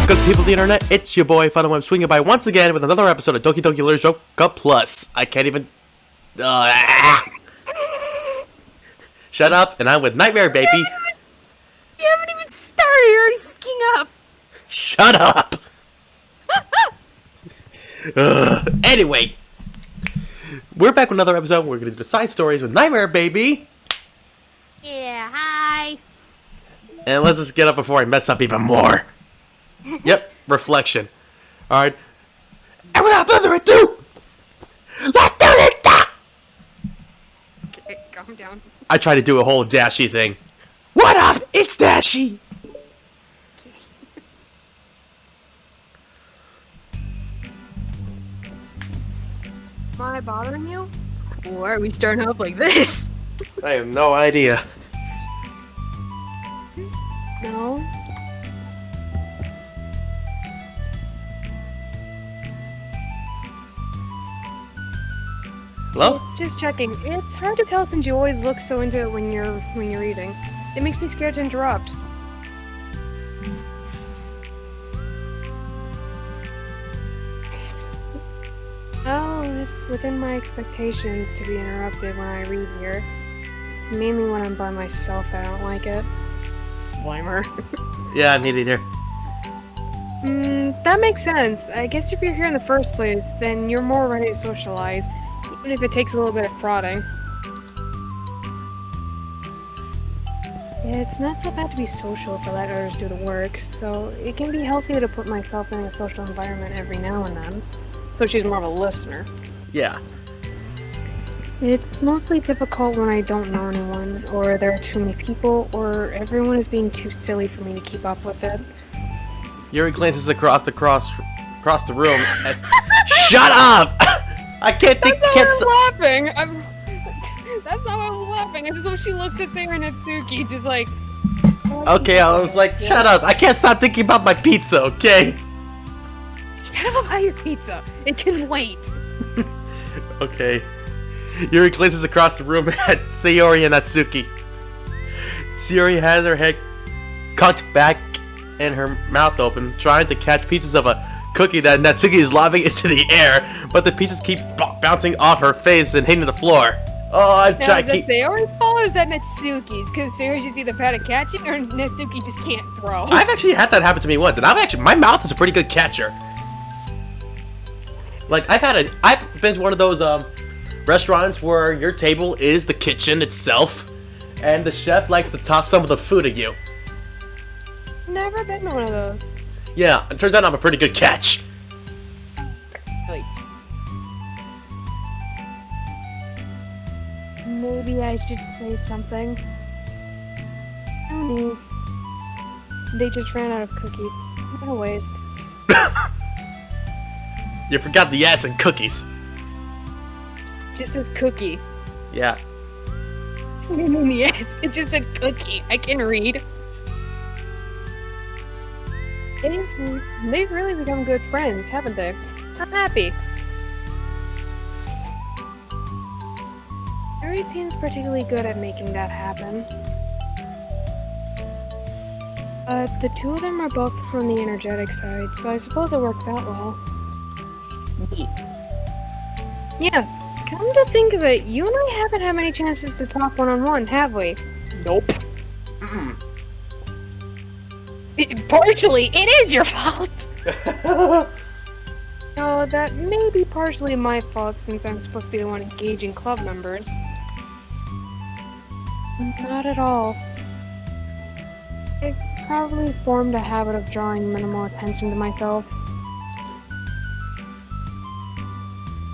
good people of the internet? It's your boy Fun and Web swinging by once again with another episode of Doki Doki Literature Plus. I can't even. Shut up! And I'm with Nightmarebaby. You haven't even started. You're already freaking up. Shut up! Anyway, we're back with another episode. We're gonna do the side stories with Nightmarebaby. Yeah, hi. And let's just get up before I mess up even more. Yep, reflection. Alright. And without further ado, let's do this! Okay, calm down. I tried to do a whole Dashy thing. What up? It's Dashy! Am I bothering you? Why are we starting off like this? I have no idea. No. Hello? Just checking. It's hard to tell since you always look so into it when you're eating. It makes me scared to interrupt. Oh, it's within my expectations to be interrupted when I read here. It's mainly when I'm by myself that I don't like it. Slimer. Yeah, me neither. That makes sense. I guess if you're here in the first place, then you're more ready to socialize, even if it takes a little bit of prodding. It's not so bad to be social if I let others do the work, so it can be healthy to put myself in a social environment every now and then. So she's more of a listener. Yeah. It's mostly difficult when I don't know anyone, or there are too many people, or everyone is being too silly for me to keep up with it. Yuri glances across the room and shut up! I can't think. That's not why I'm laughing. That's not why I'm laughing. I just hope she looks at Sarah Natsuki, just like. Okay, I was like, shut up! I can't stop thinking about my pizza. Okay. Shut up about your pizza. It can wait. Okay. Yuri glances across the room at Sayori and Natsuki. Sayori has her head cocked back and her mouth open, trying to catch pieces of a cookie that Natsuki is lobbing into the air, but the pieces keep bouncing off her face and hitting the floor. Oh, I'm trying to keep. Is that Sayori's fault or is that Natsuki's? Because Sayori's just either bad at catching or Natsuki just can't throw. I've actually had that happen to me once, and my mouth is a pretty good catcher. Like, I've been to one of those, restaurants where your table is the kitchen itself, and the chef likes to toss some of the food at you. Never been to one of those. Yeah, it turns out I'm a pretty good catch. Nice. Maybe I should say something. No need. They just ran out of cookie. What a waste. You forgot the ass and cookies. Just says cookie. Yeah. Yes, it just said cookie. I can read. They've really become good friends, haven't they? I'm happy. Yuri seems particularly good at making that happen. The two of them are both on the energetic side, so I suppose it works out well. Neat. Yeah, come to think of it, you and I haven't had many chances to talk one-on-one, have we? Nope. Partially, it is your fault! Oh, that may be partially my fault since I'm supposed to be the one engaging club members. Not at all. I've probably formed a habit of drawing minimal attention to myself.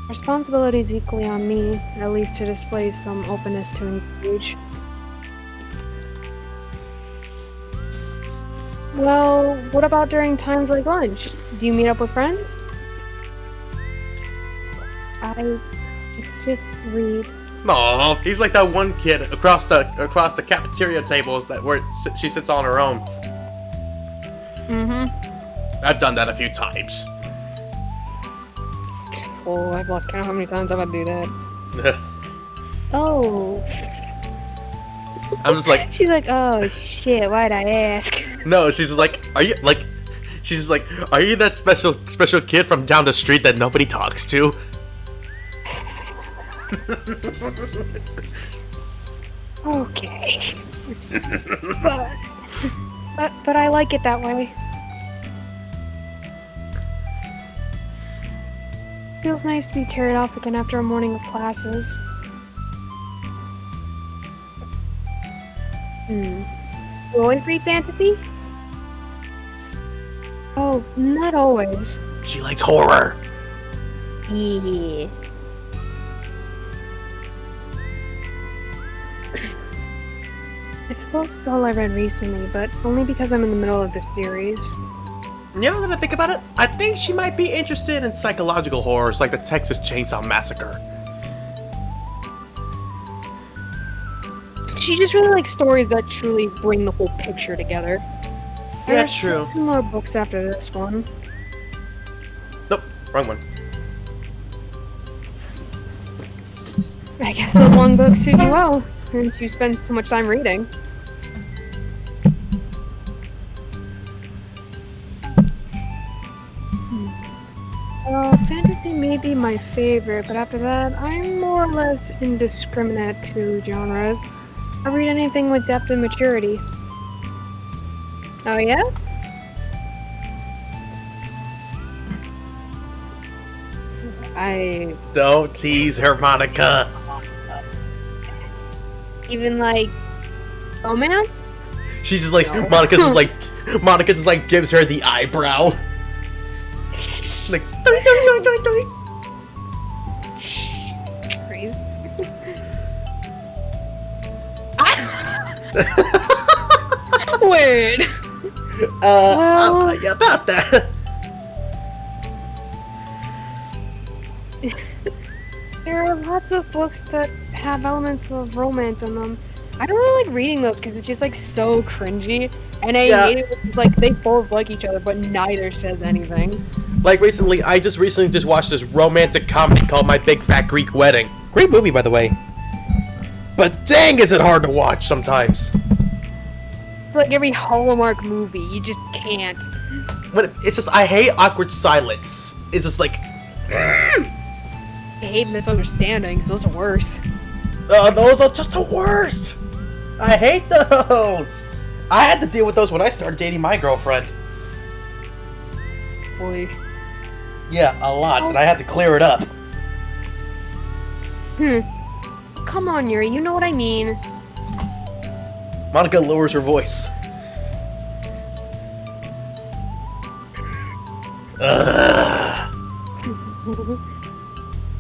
Responsibility is equally on me, at least to display some openness to engage. Well, what about during times like lunch? Do you meet up with friends? I just read. No, he's like that one kid across the cafeteria tables where she sits on her own. I've done that a few times. Oh, I've lost count how many times I've had to do that. Oh. I'm just like... She's like, oh shit, why'd I ask? No, she's like, are you, like... She's just like, are you that special kid from down the street that nobody talks to? Okay. but I like it that way. Feels nice to be carried off again after a morning of classes. You always read fantasy? Oh, not always. She likes horror. Yeah. I suppose it's all I read recently, but only because I'm in the middle of the series. You know, that I think about it, I think she might be interested in psychological horrors like the Texas Chainsaw Massacre. She just really likes stories that truly bring the whole picture together. Yeah, There's true. 2 more books after this one. Nope, wrong one. I guess the long books suit you well, since you spend so much time reading. Fantasy may be my favorite, but after that, I'm more or less indiscriminate to genres. I read anything with depth and maturity. Oh yeah? Don't tease her, Monica. Even like romance? She's just like, No. Monica just like gives her the eyebrow. Like, doing, doing, doing, doing. Crazy. Weird. Well- About that. There are lots of books that have elements of romance in them. I don't really like reading those because it's just like so cringy, and I hate it when it's like they both like each other, but neither says anything. Like recently, I just watched this romantic comedy called My Big Fat Greek Wedding. Great movie, by the way. But dang, is it hard to watch sometimes. It's like every Hallmark movie, you just can't. It's just, I hate awkward silence. It's just like, I hate misunderstandings, those are worse. those are just the worst. I hate those. I had to deal with those when I started dating my girlfriend. Boy. Yeah, a lot, and I had to clear it up. Come on, Yuri, you know what I mean. Monica lowers her voice.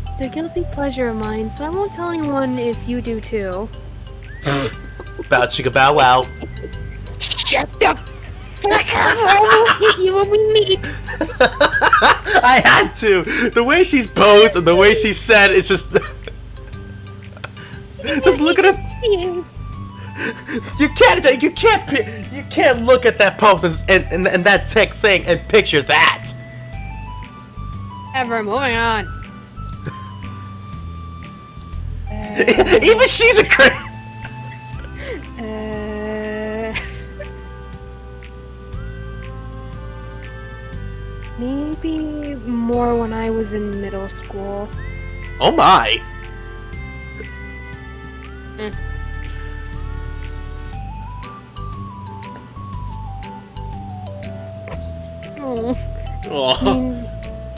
It's a guilty pleasure of mine, so I won't tell anyone if you do too. Bow chicka bow wow. Shut the fuck up, or I will hit you when we meet. I had to. The way she's posed and the way she said, it's just. Just look at it. You can't look at that post and that text saying and picture that. Ever moving on. Even she's a crit. Maybe more when I was in middle school. Oh my. Oh.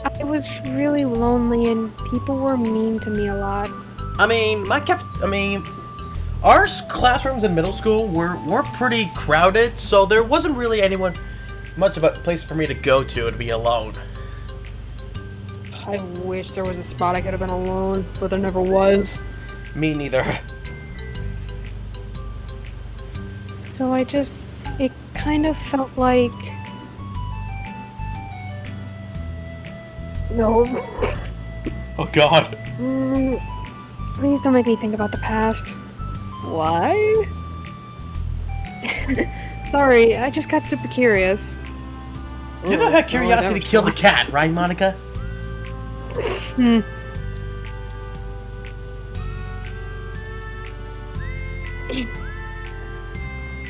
I was really lonely and people were mean to me a lot. Our classrooms in middle school were pretty crowded, so there wasn't really anyone much of a place for me to go to and be alone. I wish there was a spot I could have been alone, but there never was. Me neither. So it kind of felt like... No. Oh god. Please don't make me think about the past. Why? Sorry, I just got super curious. You know how curiosity killed the cat, right, Monica?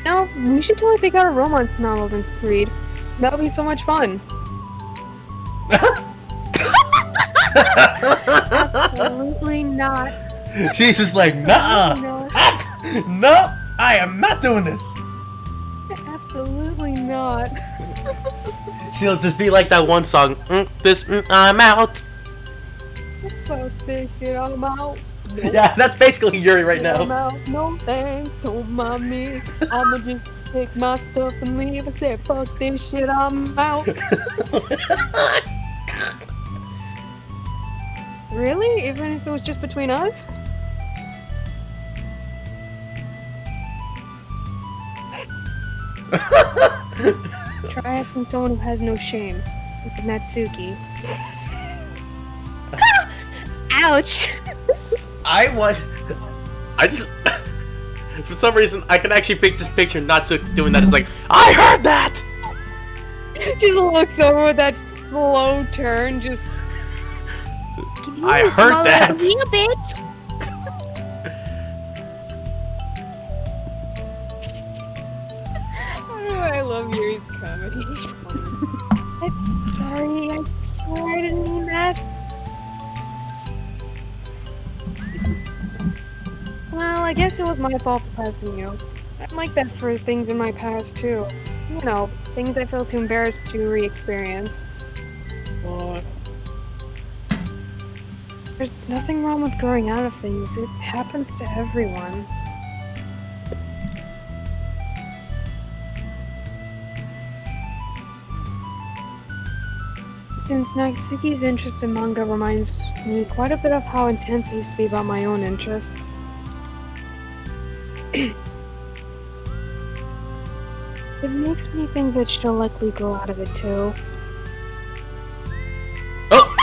No, we should totally pick out a romance novel to read. That would be so much fun. Absolutely not. She's just like, nah, no, I am not doing this. Absolutely not. She'll just be like that one song, I'm out. Fuck this shit, I'm out. Nope. Yeah, that's basically Yuri right I'm now. out. No thanks, don't mind me. I'ma just take my stuff and leave. I said, fuck this shit, I'm out. Really? Even if it was just between us? Try asking someone who has no shame. Like Natsuki. Ouch! I just, for some reason, I can actually just picture Natsuki doing that. It's like, I heard that! Just looks over with that slow turn, just... I heard that! You bitch! I love Yuri's comedy. I'm sorry, I swear I didn't mean that. Well, I guess it was my fault for passing you. I'm like that for things in my past too. You know, things I feel too embarrassed to re-experience. There's nothing wrong with growing out of things. It happens to everyone. Since Natsuki's interest in manga reminds me quite a bit of how intense he used to be about my own interests. It makes me think that she'll likely grow out of it too. Oh!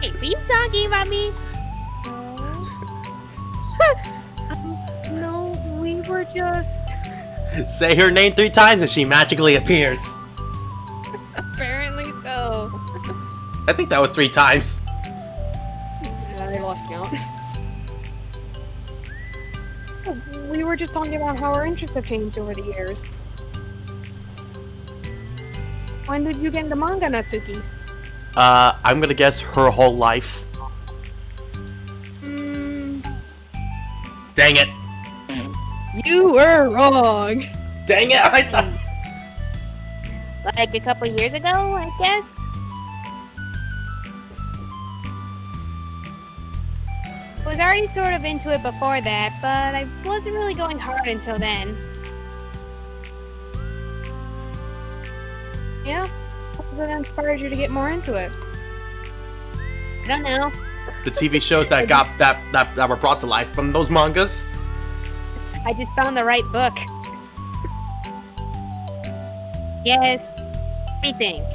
Hey, were you talking about me? No, we were just... Say her name 3 times and she magically appears. Apparently so. I think that was 3 times. I lost count. We were just talking about how our interests have changed over the years. When did you get into manga, Natsuki? I'm gonna guess her whole life. Dang it. You were wrong. Dang it, I thought... Like a couple years ago, I guess? I was already sort of into it before that, but I wasn't really going hard until then. Yeah? What was it that inspired you to get more into it? I don't know. The TV shows that got that were brought to life from those mangas. I just found the right book. Yes. Let me think.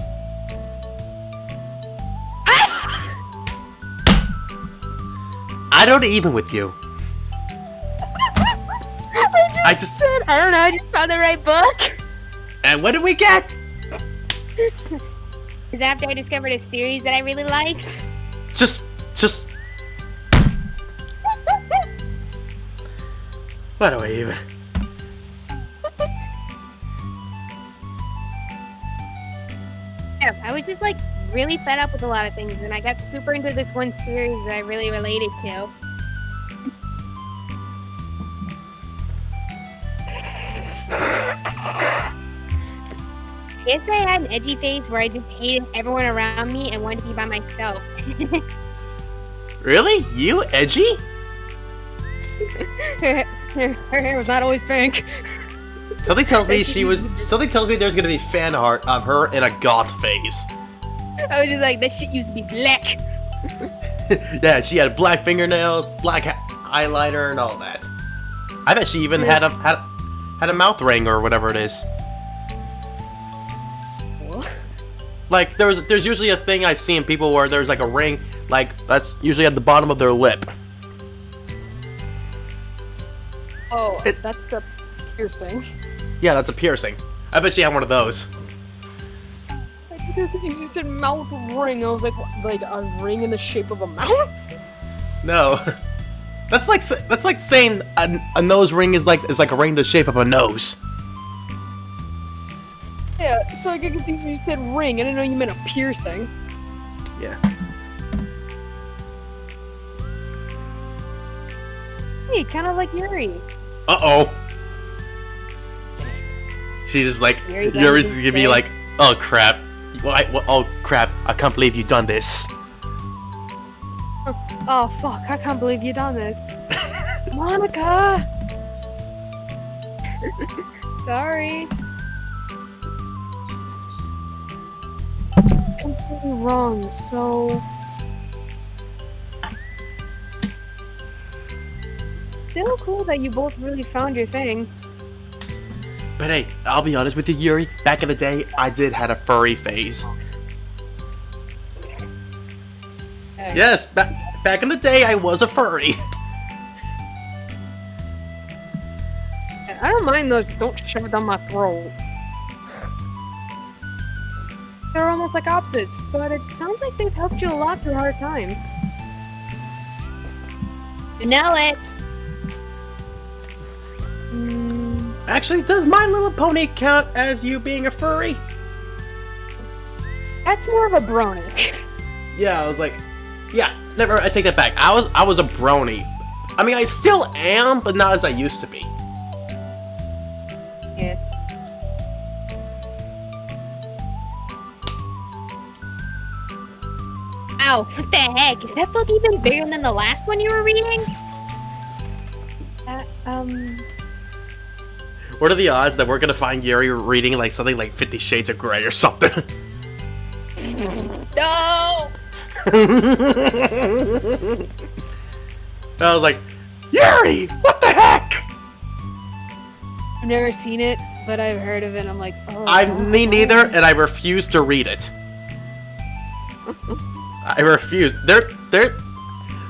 I don't even with you. I just said, I don't know, I just found the right book. And what did we get? Is after I discovered a series that I really liked. Just. What do I even? Yeah, I was just like really fed up with a lot of things, and I got super into this one series that I really related to. I guess I had an edgy phase where I just hated everyone around me and wanted to be by myself. Really? You edgy? Her hair was not always pink. Something tells me Something tells me there's gonna be fan art of her in a goth phase. I was just like, that shit used to be black. Yeah, she had black fingernails, black eyeliner, and all that. I bet she even had a mouth ring or whatever it is. What? Like there's usually a thing I've seen people where there's like a ring, like that's usually at the bottom of their lip. Oh, that's a piercing. Yeah, that's a piercing. I bet she had one of those. You just said mouth ring. I was like, what, like a ring in the shape of a mouth? No, that's like saying a nose ring is like a ring in the shape of a nose. So I get confused when you said ring. I didn't know you meant a piercing. Yeah. Hey, kind of like Yuri. Uh-oh. She's just like, Yuri's gonna be like, oh crap. Oh crap, I can't believe you've done this. Oh fuck, I can't believe you done this. Monica! Sorry. Completely wrong, so... Still cool that you both really found your thing. But hey, I'll be honest with you, Yuri. Back in the day, I did had a furry phase. Yes, back in the day, I was a furry. I don't mind those, don't shove it down my throat. They're almost like opposites, but it sounds like they've helped you a lot through hard times. You know it. Actually, does My Little Pony count as you being a furry? That's more of a brony. Yeah, I was like, yeah, never. I take that back. I was a brony. I mean, I still am, but not as I used to be. Yeah. Ow, what the heck? Is that book even bigger than the last one you were reading? What are the odds that we're gonna find Yuri reading like something like 50 Shades of Grey or something? No! I was like, Yuri, what the heck? I've never seen it, but I've heard of it. I'm like, oh. Me neither, and I refuse to read it. I refuse.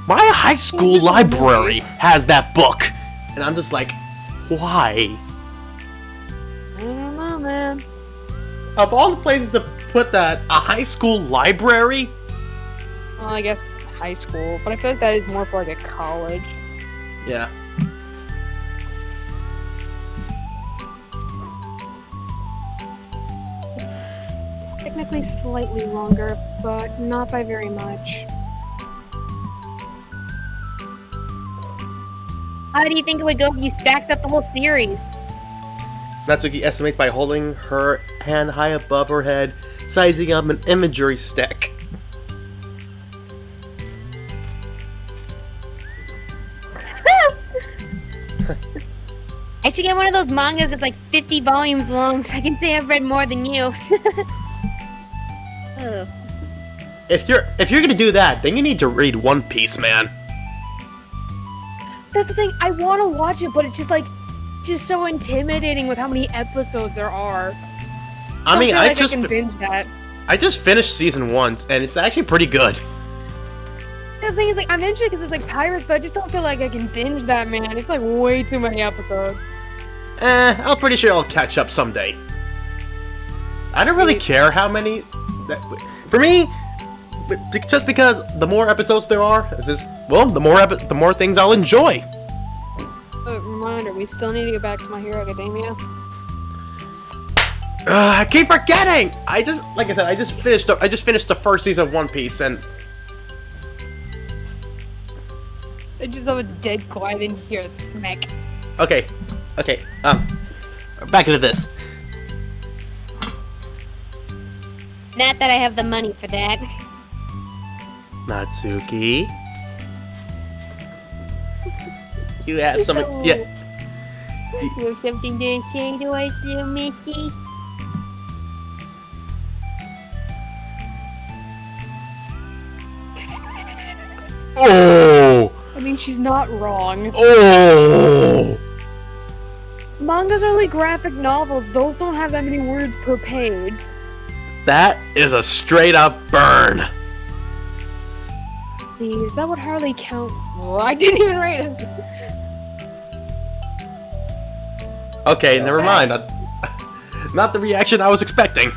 My high school library has that book, and I'm just like, why? I don't know, man. Of all the places to put that, a high school library? Well, I guess high school, but I feel like that is more for like a college. Yeah. Technically slightly longer, but not by very much. How do you think it would go if you stacked up the whole series? Natsuki estimates by holding her hand high above her head, sizing up an imagery stack. I should get one of those mangas that's like 50 volumes long, so I can say I've read more than you. Ugh. If you're gonna do that, then you need to read One Piece, man. That's the thing, I want to watch it, but it's just like, just so intimidating with how many episodes there are. I mean, I can binge that. I just finished season 1, and it's actually pretty good. The thing is, like, I'm interested because it's like pirates, but I just don't feel like I can binge that, man. It's like way too many episodes. I'm pretty sure I'll catch up someday. I don't really care how many. For me, just because the more episodes there are, it's just, well, the more things I'll enjoy. Reminder, we still need to get back to My Hero Academia. I keep forgetting. Like I said, I just finished the first season of One Piece, and I just know it's dead quiet and you just hear a smack. okay, back into this. Not that I have the money for that. Natsuki, you have some, yeah. You have something to say to us, little Missy? Oh! I mean, she's not wrong. Oh! Mangas are only graphic novels. Those don't have that many words per page. That is a straight up burn. Please, that would hardly count. Oh, I didn't even write it. Okay, never mind. Not the reaction I was expecting.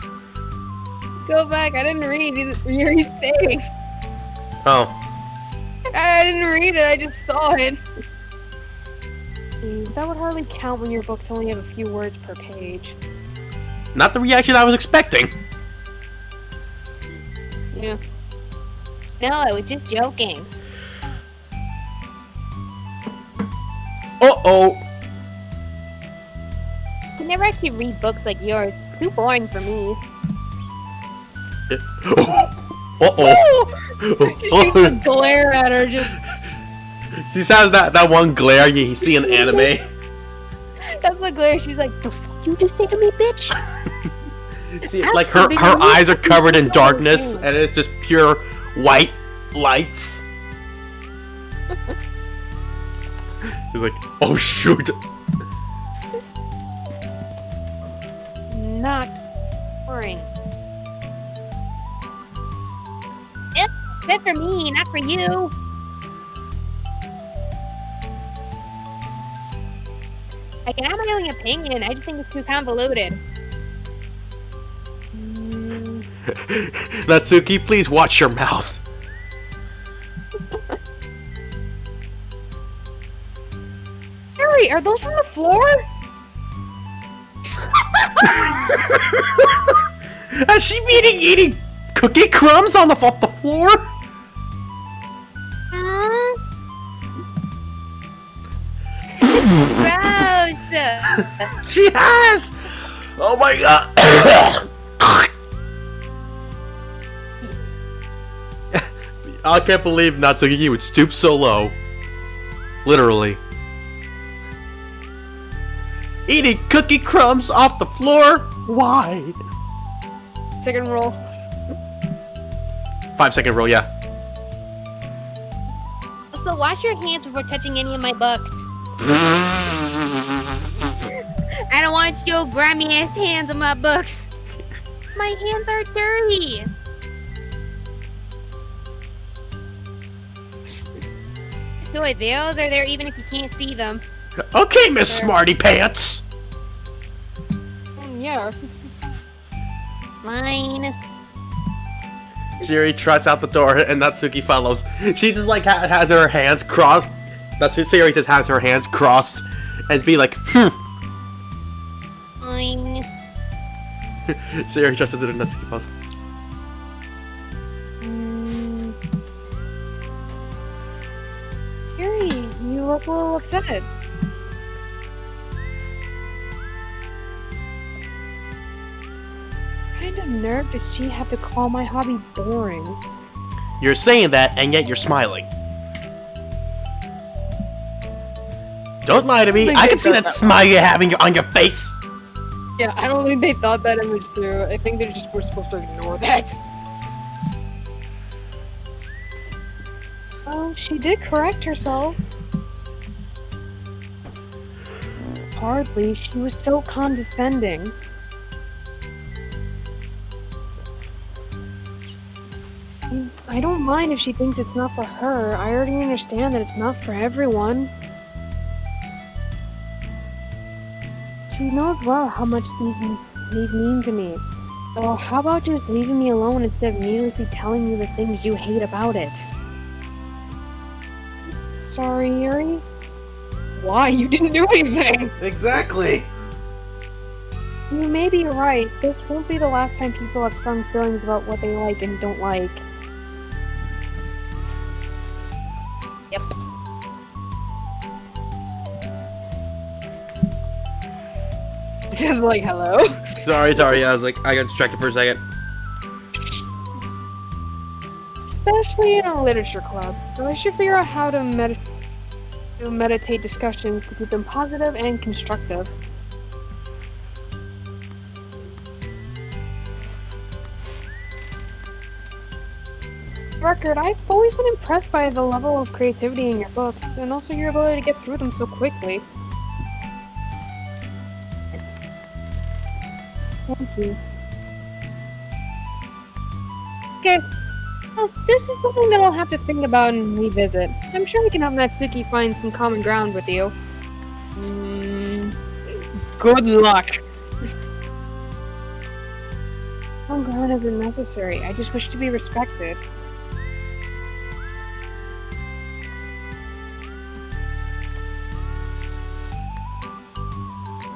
Go back. I didn't read Yuri's thing. Oh. I didn't read it. I just saw it. Please, that would hardly count when your books only have a few words per page. Not the reaction I was expecting. Yeah. No, I was just joking. Uh-oh. I can never actually read books like yours. It's too boring for me. Uh-oh. She would glare at her just. She has that one glare you see in anime. That's the glare. She's like, the fuck you just say to me, bitch? See, like her eyes are covered in darkness and it's just pure white lights. He's like, oh shoot. Not boring. Except for me, not for you. I can have my own opinion. I just think it's too convoluted. Natsuki, please watch your mouth. Harry, are those from the floor? Has she been eating cookie crumbs on the floor? Gross. She has! Oh my god! I can't believe Natsuki would stoop so low. Literally. Eating cookie crumbs off the floor? Why? Second roll. 5-second rule, yeah. Also, wash your hands before touching any of my books. I don't want your grimy ass hands on my books. My hands are dirty. So those are there even if you can't see them. Okay, Miss Smarty Pants. Yeah. Mine. Shiri trots out the door and Natsuki follows. She just like has her hands crossed. Shiri just has her hands crossed and be like, Mine. Shiri just does it and Natsuki follows. Harry, you look a little upset. What kind of nerve did she have to call my hobby boring? You're saying that and yet you're smiling. Don't lie to me. I can see that smile you're having on your face. Yeah, I don't think they thought that image through. I think they just were supposed to ignore that. Well, she did correct herself. Hardly. She was so condescending. I don't mind if she thinks it's not for her. I already understand that it's not for everyone. She knows well how much these mean to me. So how about just leaving me alone instead of needlessly telling me the things you hate about it? Sorry, Yuri. Why? You didn't do anything! Exactly. You may be right. This won't be the last time people have strong feelings about what they like and don't like. Yep. Just like, hello? Sorry, I was like, I got distracted for a second. Especially in a literature club, so I should figure out how to meditate discussions to keep them positive and constructive. Record, I've always been impressed by the level of creativity in your books, and also your ability to get through them so quickly. Thank you. Okay. Well, this is something that I'll have to think about and revisit. I'm sure we can help Natsuki find some common ground with you. Good luck! Common ground isn't necessary. I just wish to be respected.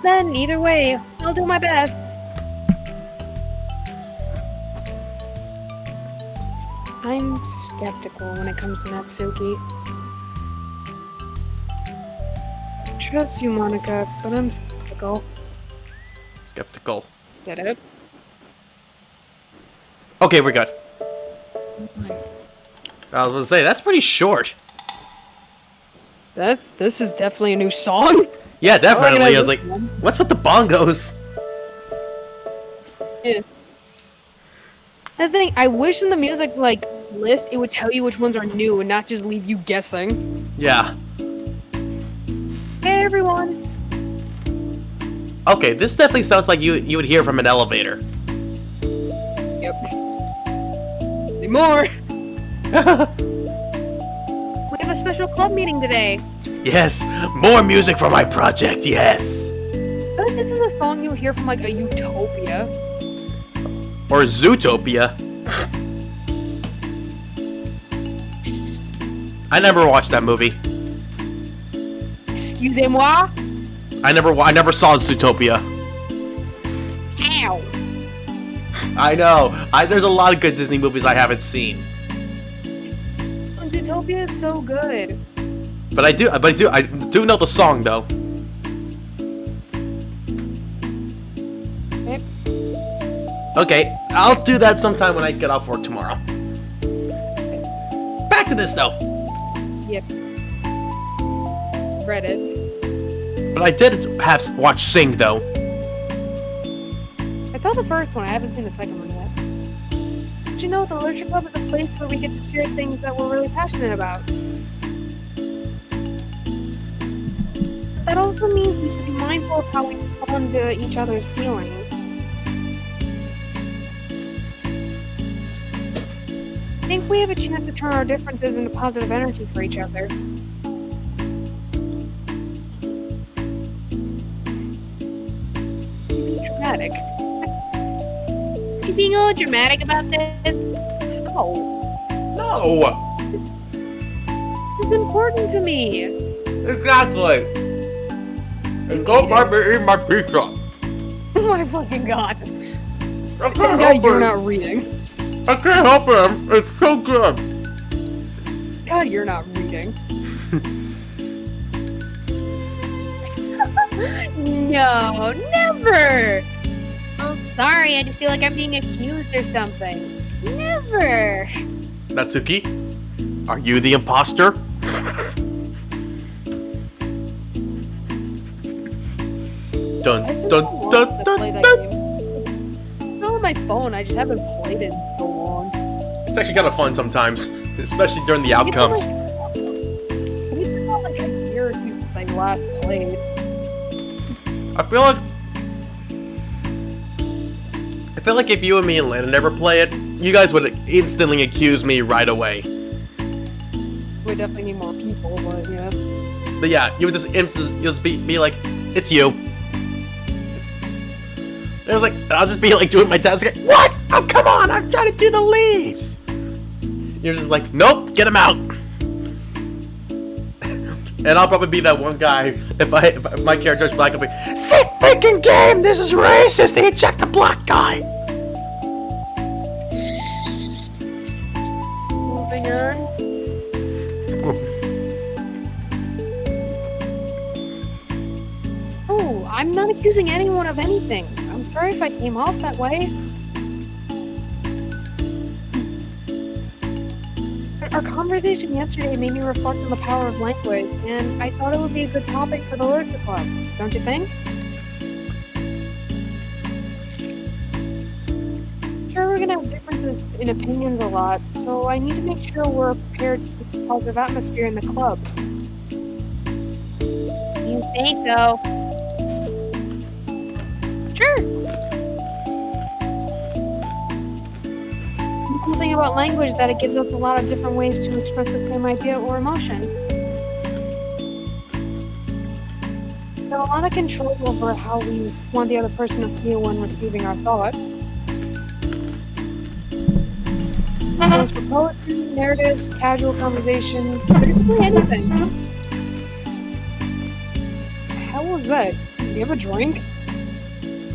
Then, either way, I'll do my best. I'm skeptical when it comes to Natsuki. Trust you, Monica, but I'm skeptical. Skeptical. Is that it? Okay, we're good. I was gonna say, that's pretty short. This is definitely a new song. Yeah, definitely. I was like, one. what's with the bongos? Yeah. That's the thing. I wish in the music list it would tell you which ones are new and not just leave you guessing. Yeah. Hey everyone. Okay, this definitely sounds like you would hear from an elevator. Yep. Any more? We have a special club meeting today. Yes, more music for my project, yes. I think this is a song you hear from like a utopia. Or Zootopia. I never watched that movie. Excusez-moi? I never saw Zootopia. Ow. I know. There's a lot of good Disney movies I haven't seen. Zootopia is so good. But I do know the song though. Okay, I'll do that sometime when I get off work tomorrow. Back to this though. Yep. Read it. But I did have watch Sing though. I saw the first one. I haven't seen the second one yet. Did you know the Literature Club is a place where we get to share things that we're really passionate about? That also means we should be mindful of how we respond to each other's feelings. I think we have a chance to turn our differences into positive energy for each other. You're being dramatic. Are you being a little dramatic about this? No. No. This is important to me. Exactly. And don't mind me eating my pizza. Oh my fucking god. I can't Yeah, help you're it. not reading. I can't help it. It's so good. God, you're not reading. No, never! Oh, sorry, I just feel like I'm being accused or something. Never! Natsuki, are you the imposter? Dun dun dun dun Play that dun. game. It's still on my phone. I just haven't played it in so long. It's actually kind of fun sometimes, especially during the outcomes. It's been like a year or two since I last played. I feel like if you and me and Lana never play it, you guys would instantly accuse me right away. We definitely need more people, but yeah. But yeah, you would just instantly just be like, it's you. And I was like, I'll just be like doing my task. Like, what? Oh, come on! I'm trying to do the leaves. You're just like, nope, get him out. And I'll probably be that one guy if my character's black. I'll be, sick freaking game. This is racist. They eject the black guy. Moving on. Oh, I'm not accusing anyone of anything. I'm sorry if I came off that way. Our conversation yesterday made me reflect on the power of language, and I thought it would be a good topic for the Literature Club. Don't you think? Sure, we're gonna have differences in opinions a lot, so I need to make sure we're prepared to keep a positive atmosphere in the club. You say so. Sure. The cool thing about language is that it gives us a lot of different ways to express the same idea or emotion. We have a lot of control over how we want the other person to feel when receiving our thought. Goes for poetry, narratives, casual conversation, basically anything. The hell was that? Do you have a drink?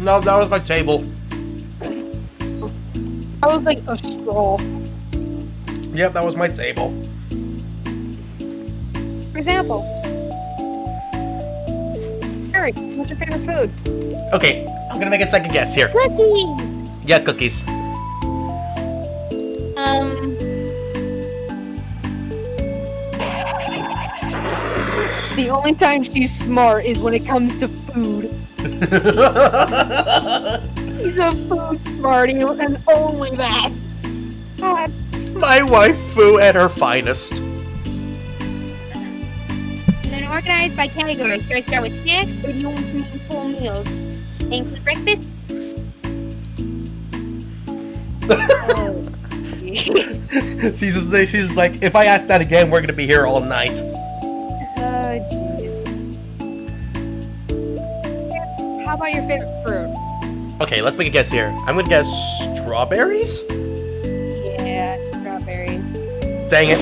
No, that was my table. I was like a straw. Yep, that was my table. For example, Eric, what's your favorite food? Okay, I'm gonna make a second guess here. Cookies. Yeah, cookies. The only time she's smart is when it comes to food. She's a food smarty, and only that. God. My waifu at her finest. And then organized by category. Should I start with snacks or do you want me full meals? Include breakfast? Oh, jeez. she's like, if I ask that again, we're gonna be here all night. Oh, jeez. How about your favorite fruit? Okay, let's make a guess here. I'm gonna guess strawberries? Yeah, strawberries. Dang it.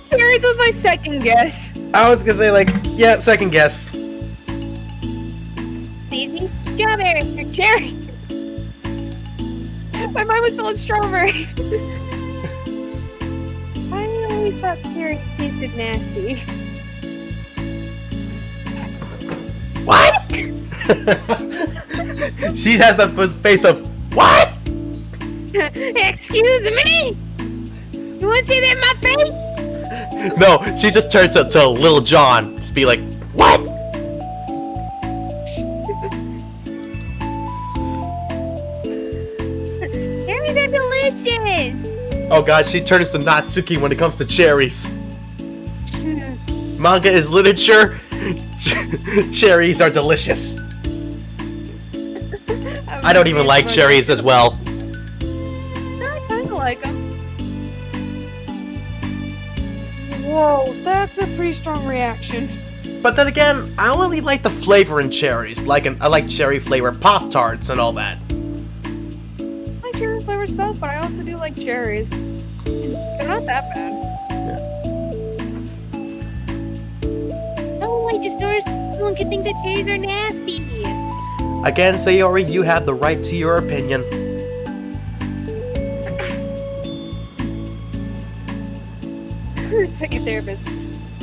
Cherries was my second guess. I was gonna say, like, yeah, second guess. Easy. Strawberries or cherries? My mind was still on strawberry. I always thought cherries tasted nasty. What? She has that face of, what? Excuse me? You want to see that in my face? No, she just turns into Little John. Just be like, what? Cherries are delicious. Oh god, she turns to Natsuki when it comes to cherries. Manga is literature. Cherries are delicious. I don't even like cherries as well. I kinda like them. Whoa, that's a pretty strong reaction. But then again, I only like the flavor in cherries. I like cherry flavor Pop-Tarts and all that. I like cherry flavored stuff, but I also do like cherries. They're not that bad. Oh, I just noticed someone could think that cherries are nasty. Again, Sayori, you have the right to your opinion. Second therapist.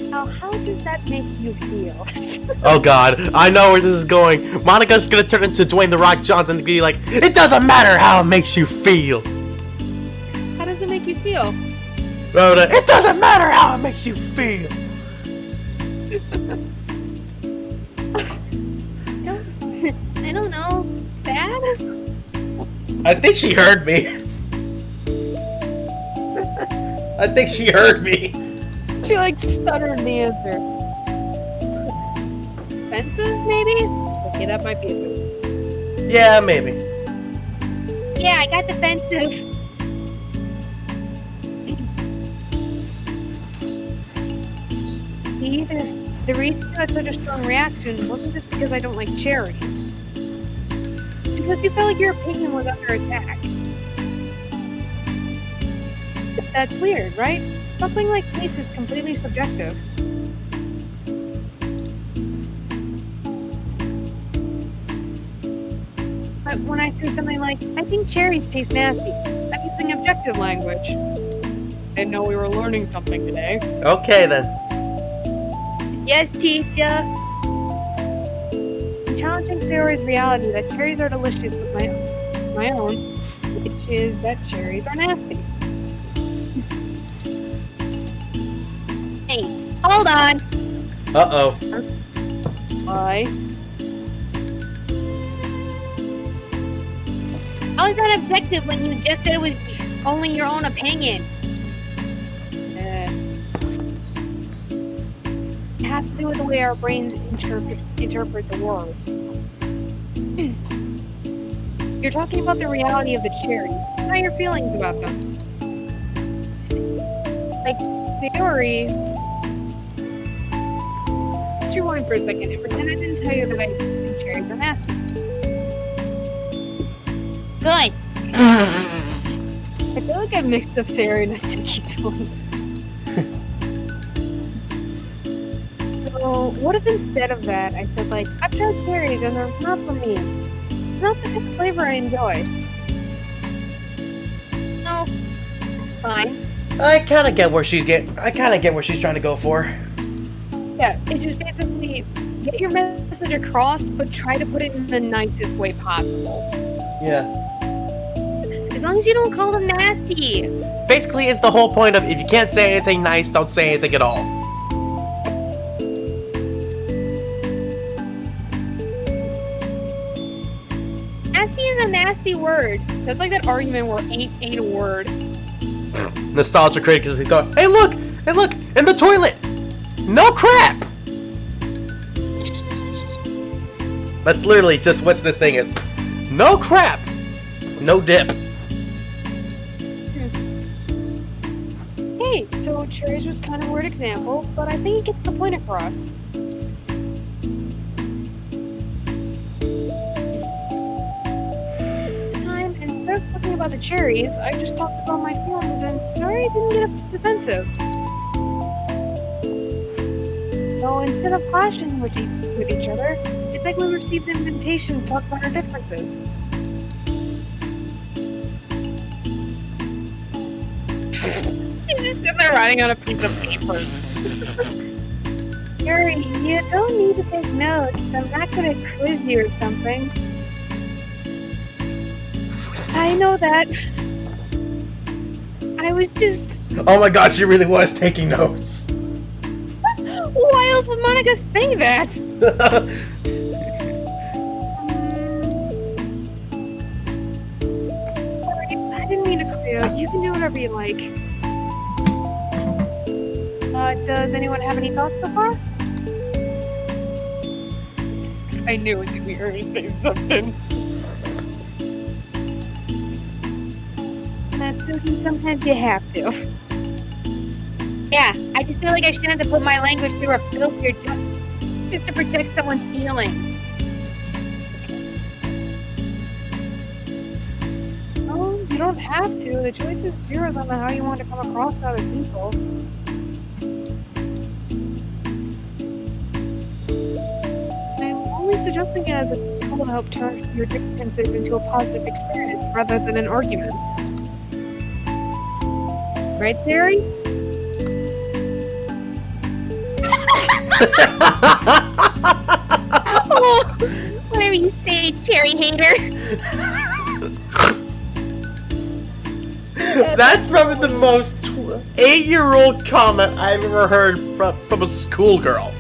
Now, how does that make you feel? Oh god, I know where this is going. Monica's gonna turn into Dwayne The Rock Johnson and be like, it doesn't matter how it makes you feel. How does it make you feel? Rhoda, it doesn't matter how it makes you feel. I don't know. Sad? I think she heard me. I think she heard me. She like stuttered the answer. Offensive, maybe? Okay, that might be a bit. Yeah, maybe. Yeah, I got defensive. The reason you had such a strong reaction wasn't just because I don't like cherries. Because you felt like your opinion was under attack. That's weird, right? Something like taste is completely subjective. But when I say something like, I think cherries taste nasty, I'm using objective language. Didn't know we were learning something today. Okay then. Yes, teacher. I'm challenging Sayori's reality that cherries are delicious with my own, which is that cherries are nasty. Hey, hold on. Uh-oh. Why? How is that objective when you just said it was only your own opinion? It has to do with the way our brains interpret the words. You're talking about the reality of the cherries, not your feelings about them. Like, Sayori, put your wine for a second and pretend I didn't tell you that I think cherries are nasty. Good. I feel like I mixed up Sayori and Natsuki's feelings. So, what if instead of that, I said, like, I've tried cherries and they're not for me. It's not the type of flavor I enjoy. No, it's fine. I kind of get where she's trying to go for. Yeah, it's just basically get your message across, but try to put it in the nicest way possible. Yeah. As long as you don't call them nasty. Basically, it's the whole point of if you can't say anything nice, don't say anything at all. Nasty is a nasty word. That's like that argument where ain't a word. Nostalgia critics go, hey look, in the toilet! No crap! That's literally just what this thing is. No crap! No dip. Hey, so cherries was kind of a weird example, but I think it gets the point across. This time, instead of talking about the cherries, I just talked about my feelings and sorry I didn't get defensive. So instead of clashing with each other, it's like we received an invitation to talk about our differences. She's just sitting there writing on a piece of paper. Yuri, you don't need to take notes. I'm not gonna quiz you or something. I know that. I was just... Oh my god, she really was taking notes. Why else would Monica say that? Sorry, I didn't mean to call you out. You can do whatever you like. Does anyone have any thoughts so far? I knew it would be her to say something. That's okay, sometimes you have to. Yeah, I just feel like I shouldn't have to put my language through a filter just to protect someone's feelings. No, you don't have to. The choice is yours on how you want to come across to other people. I'm only suggesting it as a tool to help turn your differences into a positive experience rather than an argument. Right, Sari? Oh, whatever you say, cherry hater. That's probably the most 8-year-old comment I've ever heard from a schoolgirl.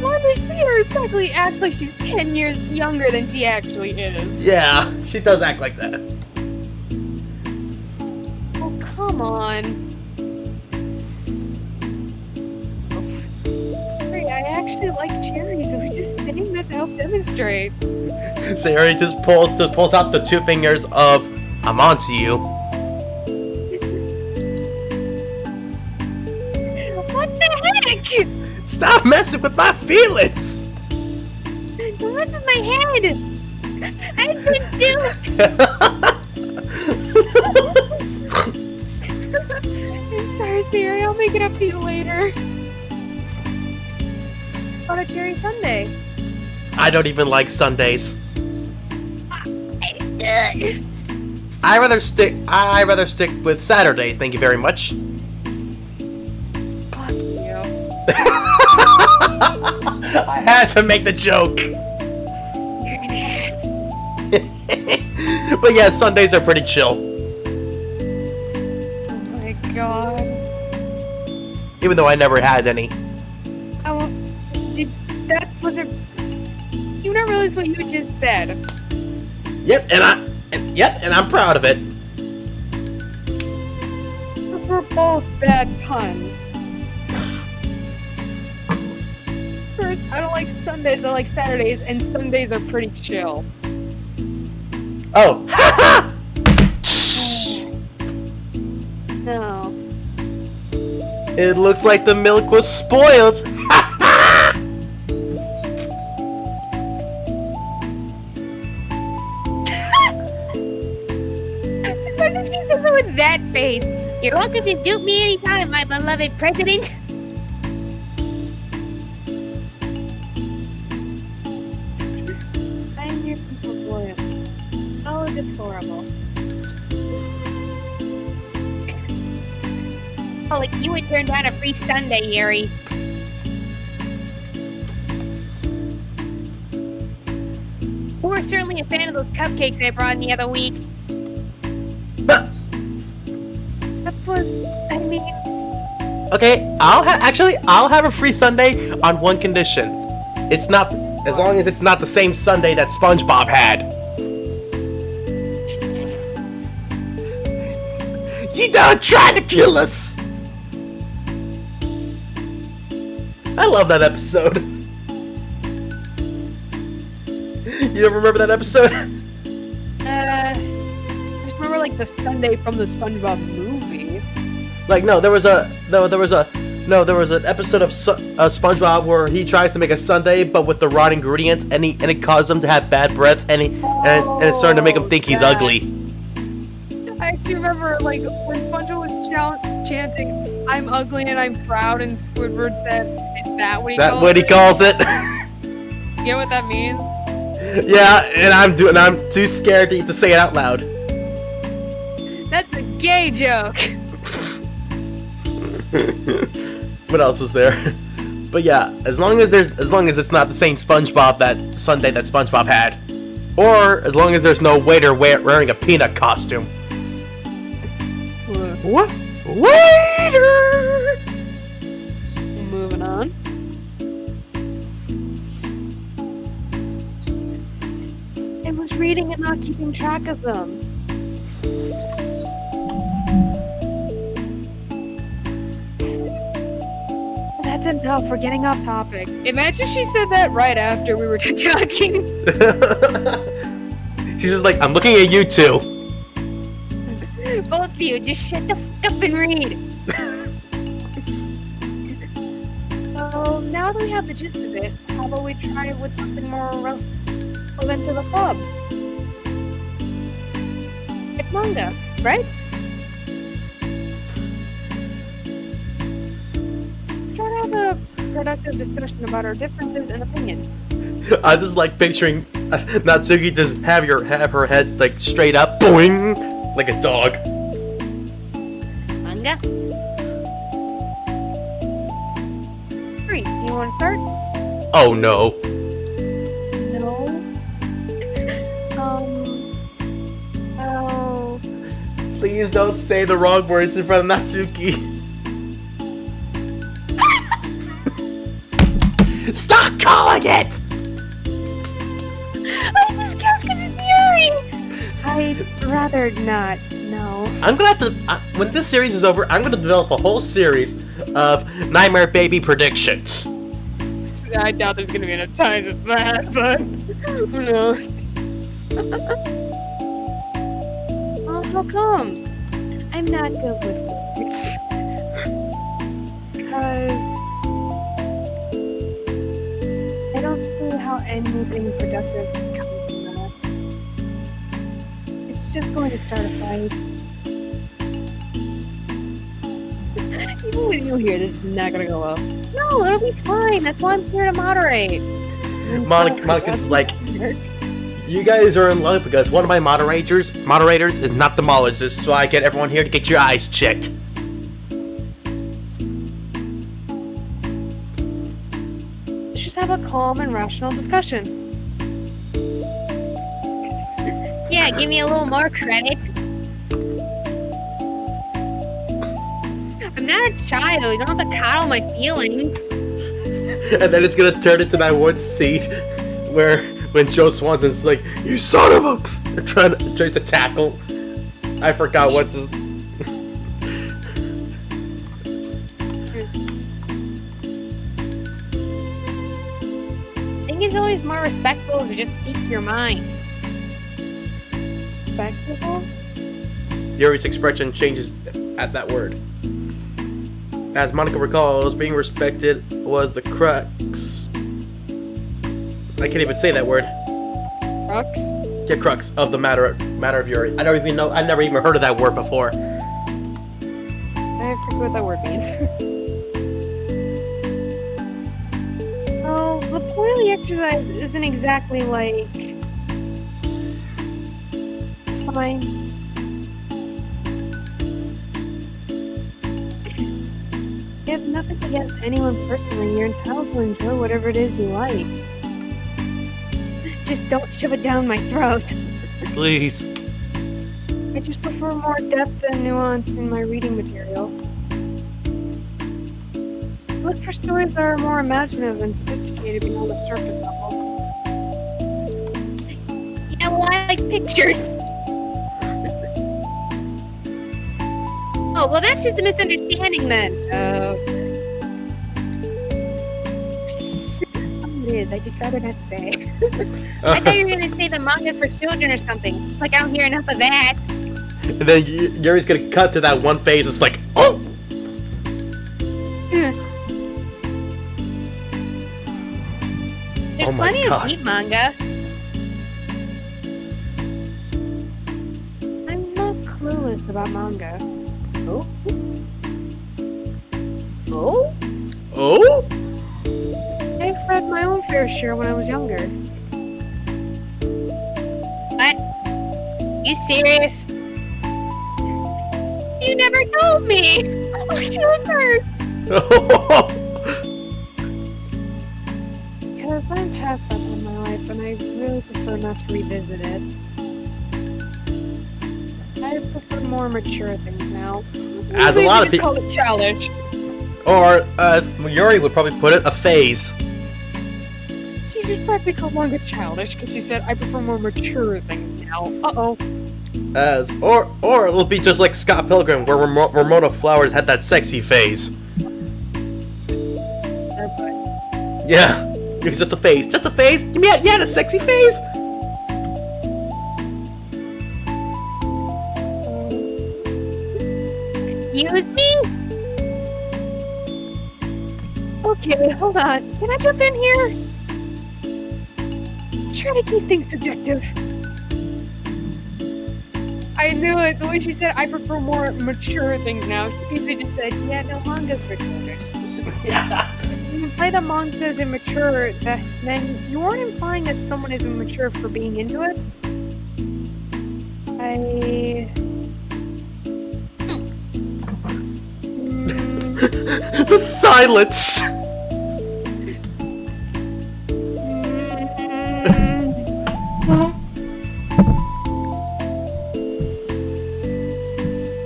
Mother Sari practically acts like she's 10 years younger than she actually is. Yeah, she does act like that. Oh, come on. I actually like cherries. I was just saying that to help demonstrate. Sayori just pulls out the 2 fingers of I'm onto you. What the heck? Stop messing with my feelings! Don't mess with my head. I've been duped. I'm sorry, Sari. I'll make it up to you later. On a cherry sundae. I don't even like Sundays. Ugh. I rather stick with Saturdays. Thank you very much. Fuck you. I had to make the joke. You're an ass. But yeah, Sundays are pretty chill. Oh my god. Even though I never had any. Oh, was it? You don't realize what you just said. Yep, and I'm proud of it. Those were both bad puns. First, I don't like Sundays, I like Saturdays, and Sundays are pretty chill. Oh. No. It looks like the milk was spoiled. Why did you say that with that face? You're welcome to dupe me anytime, my beloved president. I'm your people's lawyer. Oh, deplorable. Oh, like you would turn down a free Sunday, Yuri. You were certainly a fan of those cupcakes I brought in the other week. But, That was, I mean, okay, I'll have a free Sunday on one condition. It's not, as long as it's not the same Sunday that SpongeBob had. You don't try to kill us! I love that episode. You ever remember that episode? I just remember like the Sunday from the SpongeBob movie. Like, no, there was an episode of SpongeBob where he tries to make a sundae, but with the raw ingredients, and it caused him to have bad breath, and it's starting to make him think he's ugly. I actually remember like when SpongeBob was chanting, "I'm ugly and I'm proud," and Squidward said, "Is that what he That calls what he it?" calls it? You get what that means? Yeah, and I'm too scared to say it out loud. That's a gay joke. What else was there? But yeah, as long as it's not the same SpongeBob that Sunday that SpongeBob had, or as long as there's no waiter wearing a peanut costume. What? Waiter! Moving on. I was reading and not keeping track of them. That's enough. We're getting off topic. Imagine she said that right after we were talking. She's just like, I'm looking at you two. both of you, just shut the fuck up and read. So now that we have the gist of it, how about we try with something more relevant to the club? Like manga, right? Try to have a productive discussion about our differences in opinion. I just like picturing Natsuki just have her head like straight up, boing, like a dog. Manga? Great. Do you want to start? Oh no. No. Oh. Please don't say the wrong words in front of Natsuki. Stop calling it! I just guessed because it's Yuri! I'd rather not. No. I'm gonna have to, when this series is over, I'm gonna develop a whole series of Nightmarebaby predictions. I doubt there's gonna be enough time for that, but who knows? Oh, how come? I'm not good with words. Because I don't see how anything productive can come from that. It's just going to start a fight. Even when you hear this, is not gonna go well. No, it'll be fine. That's why I'm here to moderate. Monica's like, you guys are in luck because one of my moderators is not the mologist, so I get everyone here to get your eyes checked. Let's just have a calm and rational discussion. Yeah, give me a little more credit. I'm not a child. You don't have to coddle my feelings. And then it's gonna turn into that one scene where when Joe Swanson's like, you son of a, tries to tackle. I forgot what's his. I think it's always more respectful to just speak your mind. Respectable? Yuri's expression changes at that word. As Monica recalls, being respected was the crux. I can't even say that word. Crux? Yeah, crux of the matter of Yuri. I don't even know. I never even heard of that word before. I forget what that word means. Well, the point of the exercise isn't exactly like... It's fine. have nothing against anyone personally. You're entitled to enjoy whatever it is you like. Just don't shove it down my throat. Please. I just prefer more depth and nuance in my reading material. Look for stories that are more imaginative and sophisticated beyond the surface level. Yeah, well, I like pictures. Oh, well, that's just a misunderstanding then. It is. I just rather not say. I thought you were gonna say the manga for children or something. Like I don't hear enough of that. And then Yuri's gonna cut to that one face. It's like, oh! There's Oh my plenty God. of deep manga. I'm not clueless about manga. Oh? Oh? Oh? I've read my own fair share when I was younger. What? You serious? You never told me! Oh, she looks hurt! Because I'm past that in my life and I really prefer not to revisit it. I prefer more mature things now. As a lot of people people, call it childish. or Yuri would probably put it, a phase. She just probably called manga childish because she said I prefer more mature things now. Uh-oh. Or it'll be just like Scott Pilgrim, where Ramona Flowers had that sexy phase. Yeah, it was just a phase. Just a phase? You had a sexy phase? Excuse me? Okay, hold on. Can I jump in here? Let's try to keep things subjective. I knew it. The way she said, I prefer more mature things now. She basically just said, yeah, no, manga's for children. Yeah. When you play the manga as immature, then you aren't implying that someone is immature for being into it. The silence.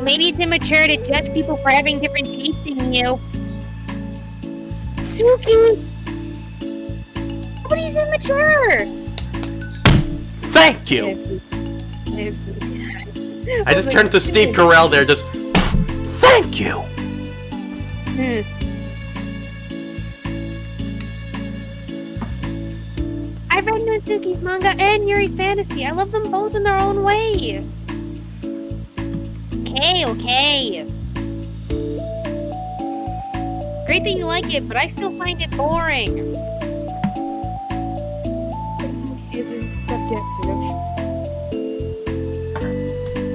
Maybe it's immature to judge people for having different tastes than you. Suki! Nobody's immature! Thank you. I just turned to Steve Carell there, just thank you. I've read Natsuki's manga and Yuri's fantasy. I love them both in their own way. Okay. Great that you like it, but I still find it boring. Isn't subjective.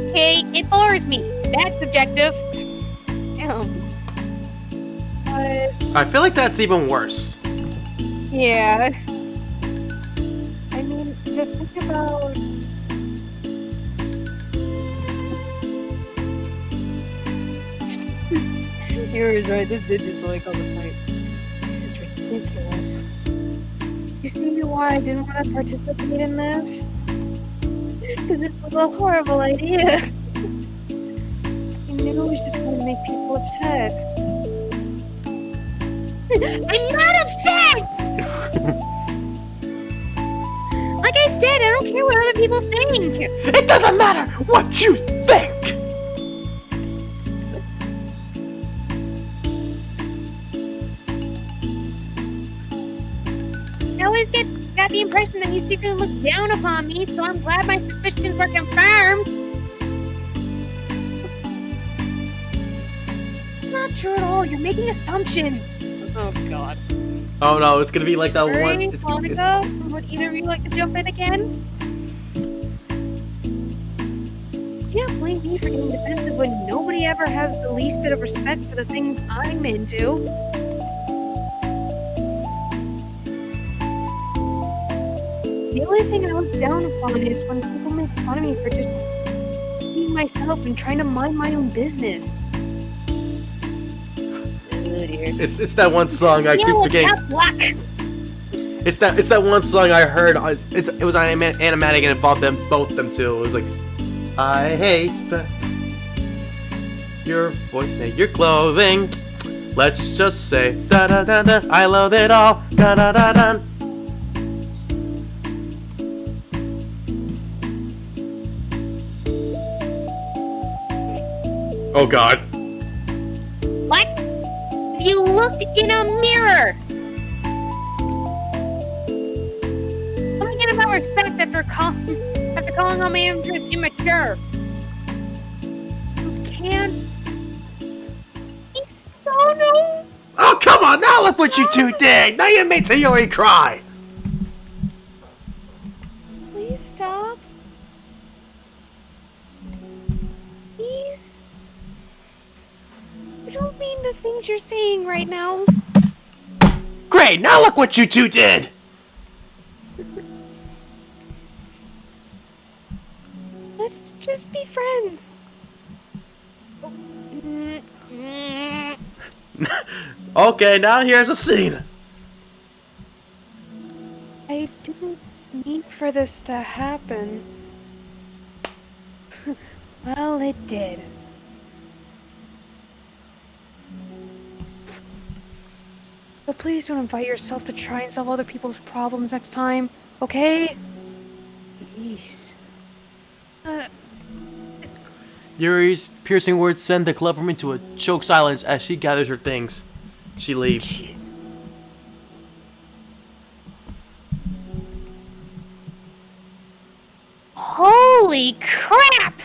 Okay, it bores me. That's subjective. Ew. I feel like that's even worse. Yeah. I mean, the thing about... You're right, this did just like all the fight. This is ridiculous. You see why I didn't want to participate in this? Because this was a horrible idea. I knew it was just going to make people upset. I'm not upset! Like I said, I don't care what other people think. It doesn't matter what you think. I always got the impression that you secretly look down upon me, so I'm glad my suspicions were confirmed. It's not true at all. You're making assumptions. Oh, God. Oh no, it's gonna be like that one. Yuri, Monica, would either of you like to jump in again? You can't blame me for getting defensive when nobody ever has the least bit of respect for the things I'm into. The only thing I look down upon is when people make fun of me for just being myself and trying to mind my own business. good here. It's that one song I keep Yeah, forgetting. tough luck. It's that one song I heard. It was on animatic and involved both them too. It was like, I hate your voice and your clothing. Let's just say da da da da. I love it all. Da da da da. Oh God. Lex, you looked in a mirror. Let me get about respect after calling all my amateurs immature. You can't. He's so no. Oh come on! Now look what you two did. Now you made Sayori cry. Please stop. Please. I don't mean the things you're saying right now. Great. Now look what you two did. Let's just be friends. Okay, now here's a scene. I didn't mean for this to happen. Well, it did. But please don't invite yourself to try and solve other people's problems next time, okay? Jeez. Yuri's piercing words send the club room into a choked silence as she gathers her things. She leaves. Jeez. Holy crap!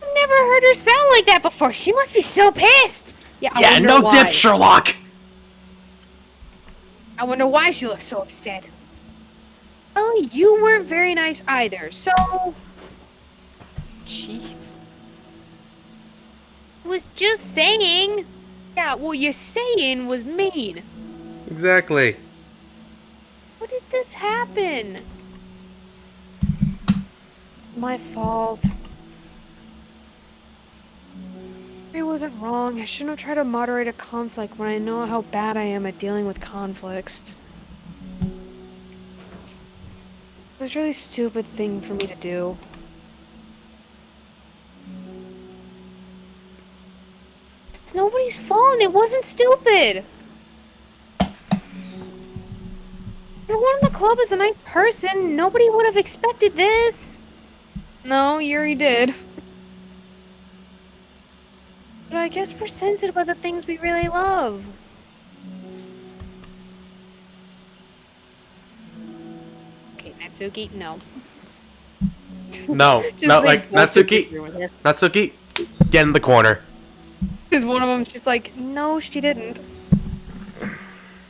I've never heard her sound like that before. She must be so pissed. Yeah, I Yeah, wonder no why. dip, Sherlock. I wonder why she looks so upset. Well, you weren't very nice either, so... Jeez. I was just saying. Yeah, well, your saying was mean. Exactly. How did this happen? It's my fault. I wasn't wrong. I shouldn't have tried to moderate a conflict when I know how bad I am at dealing with conflicts. It was a really stupid thing for me to do. It's nobody's fault, and it wasn't stupid. Everyone in the club is a nice person. Nobody would have expected this. No, Yuri did. But I guess we're sensitive about the things we really love. Okay, Natsuki, no. No, Just no, like like both Natsuki. disagree with her. Natsuki, get in the corner. Because one of them, she's like, no, she didn't.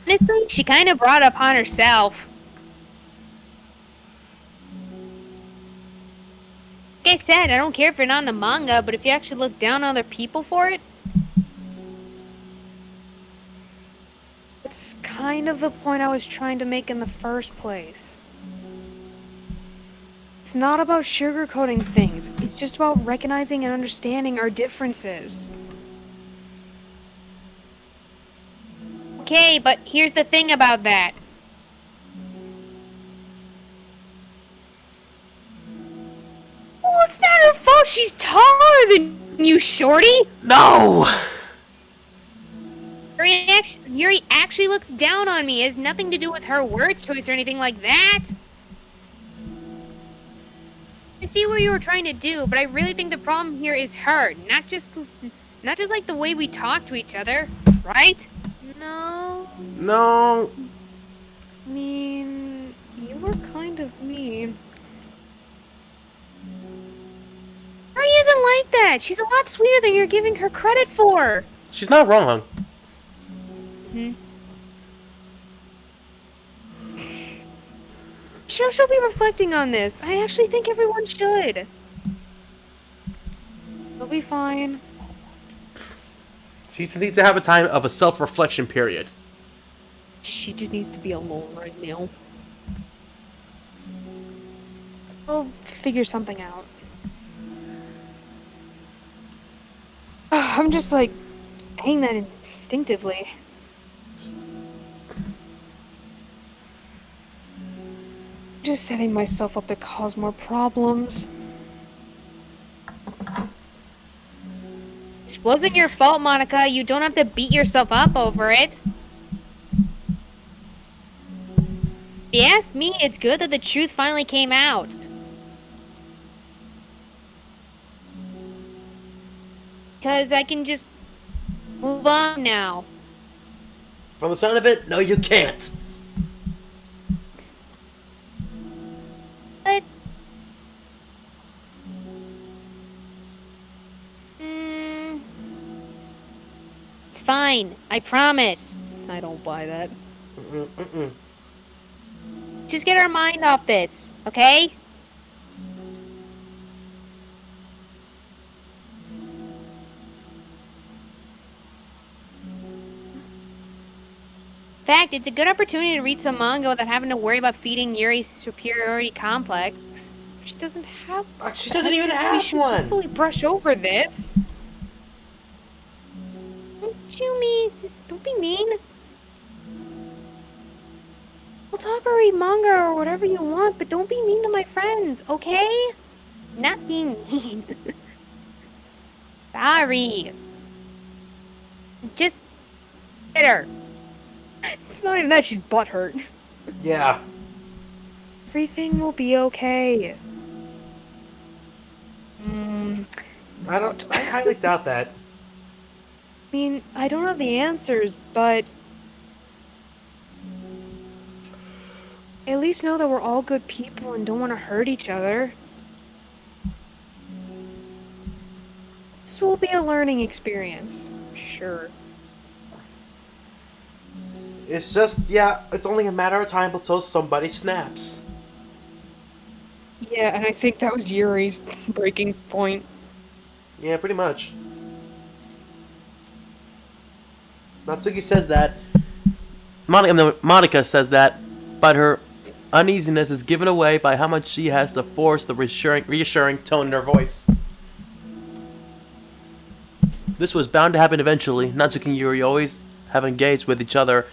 Honestly, she kind of brought it upon herself. Like I said, I don't care if you're not in the manga, but if you actually look down on other people for it, It's kind of the point I was trying to make in the first place. It's not about sugarcoating things. It's just about recognizing and understanding our differences. okay, but here's the thing about that. Well, it's not her fault. She's taller than you, shorty. No. Yuri actually looks down on me. It has nothing to do with her word choice or anything like that. I see what you were trying to do, but I really think the problem here is her, not just like the way we talk to each other, right? No, No. I mean, you were kind of mean. Yuri isn't like that. She's a lot sweeter than you're giving her credit for. She's not wrong. Sure, she'll be reflecting on this. I actually think everyone should. It'll be fine. She needs to have a time of a self-reflection period. She just needs to be alone right now. I'll figure something out. I'm just like saying that instinctively. Just setting myself up to cause more problems. This wasn't your fault, Monica. You don't have to beat yourself up over it. If you ask me, it's good that the truth finally came out. Because I can just move on now. From the sound of it, no, you can't. But... it's fine. I promise. I don't buy that. Just get our mind off this, okay? In fact, it's a good opportunity to read some manga without having to worry about feeding Yuri's superiority complex. She doesn't have. She doesn't even We have should one. definitely brush over this. Don't you mean? Don't be mean. We'll talk or read manga or whatever you want, but don't be mean to my friends, okay? Not being mean. Sorry. Just bitter. It's not even that, she's butthurt. Yeah. Everything will be okay. I highly doubt that. I mean, I don't have the answers, but at least know that we're all good people and don't want to hurt each other. This will be a learning experience. Sure. It's just, yeah, it's only a matter of time until somebody snaps. Yeah, and I think that was Yuri's breaking point. Yeah, pretty much. Natsuki says that. Monica says that, but her uneasiness is given away by how much she has to force the reassuring tone in her voice. This was bound to happen eventually. Natsuki and Yuri always have engaged with each other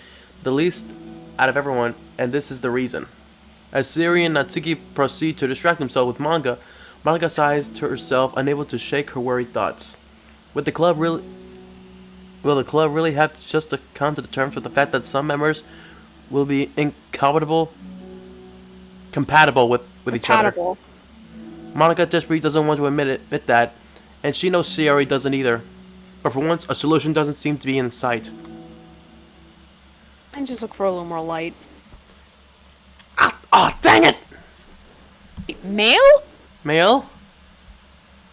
the least out of everyone, and this is the reason. As Siri and Natsuki proceed to distract themselves with manga, Monica sighs to herself, unable to shake her worried thoughts. Will the club really have just to come to terms with the fact that some members will be compatible with each other? Monica desperately doesn't want to admit that, and she knows Siri doesn't either. But for once, a solution doesn't seem to be in sight. And just look for a little more light. Ah, dang it! Mail? Mail?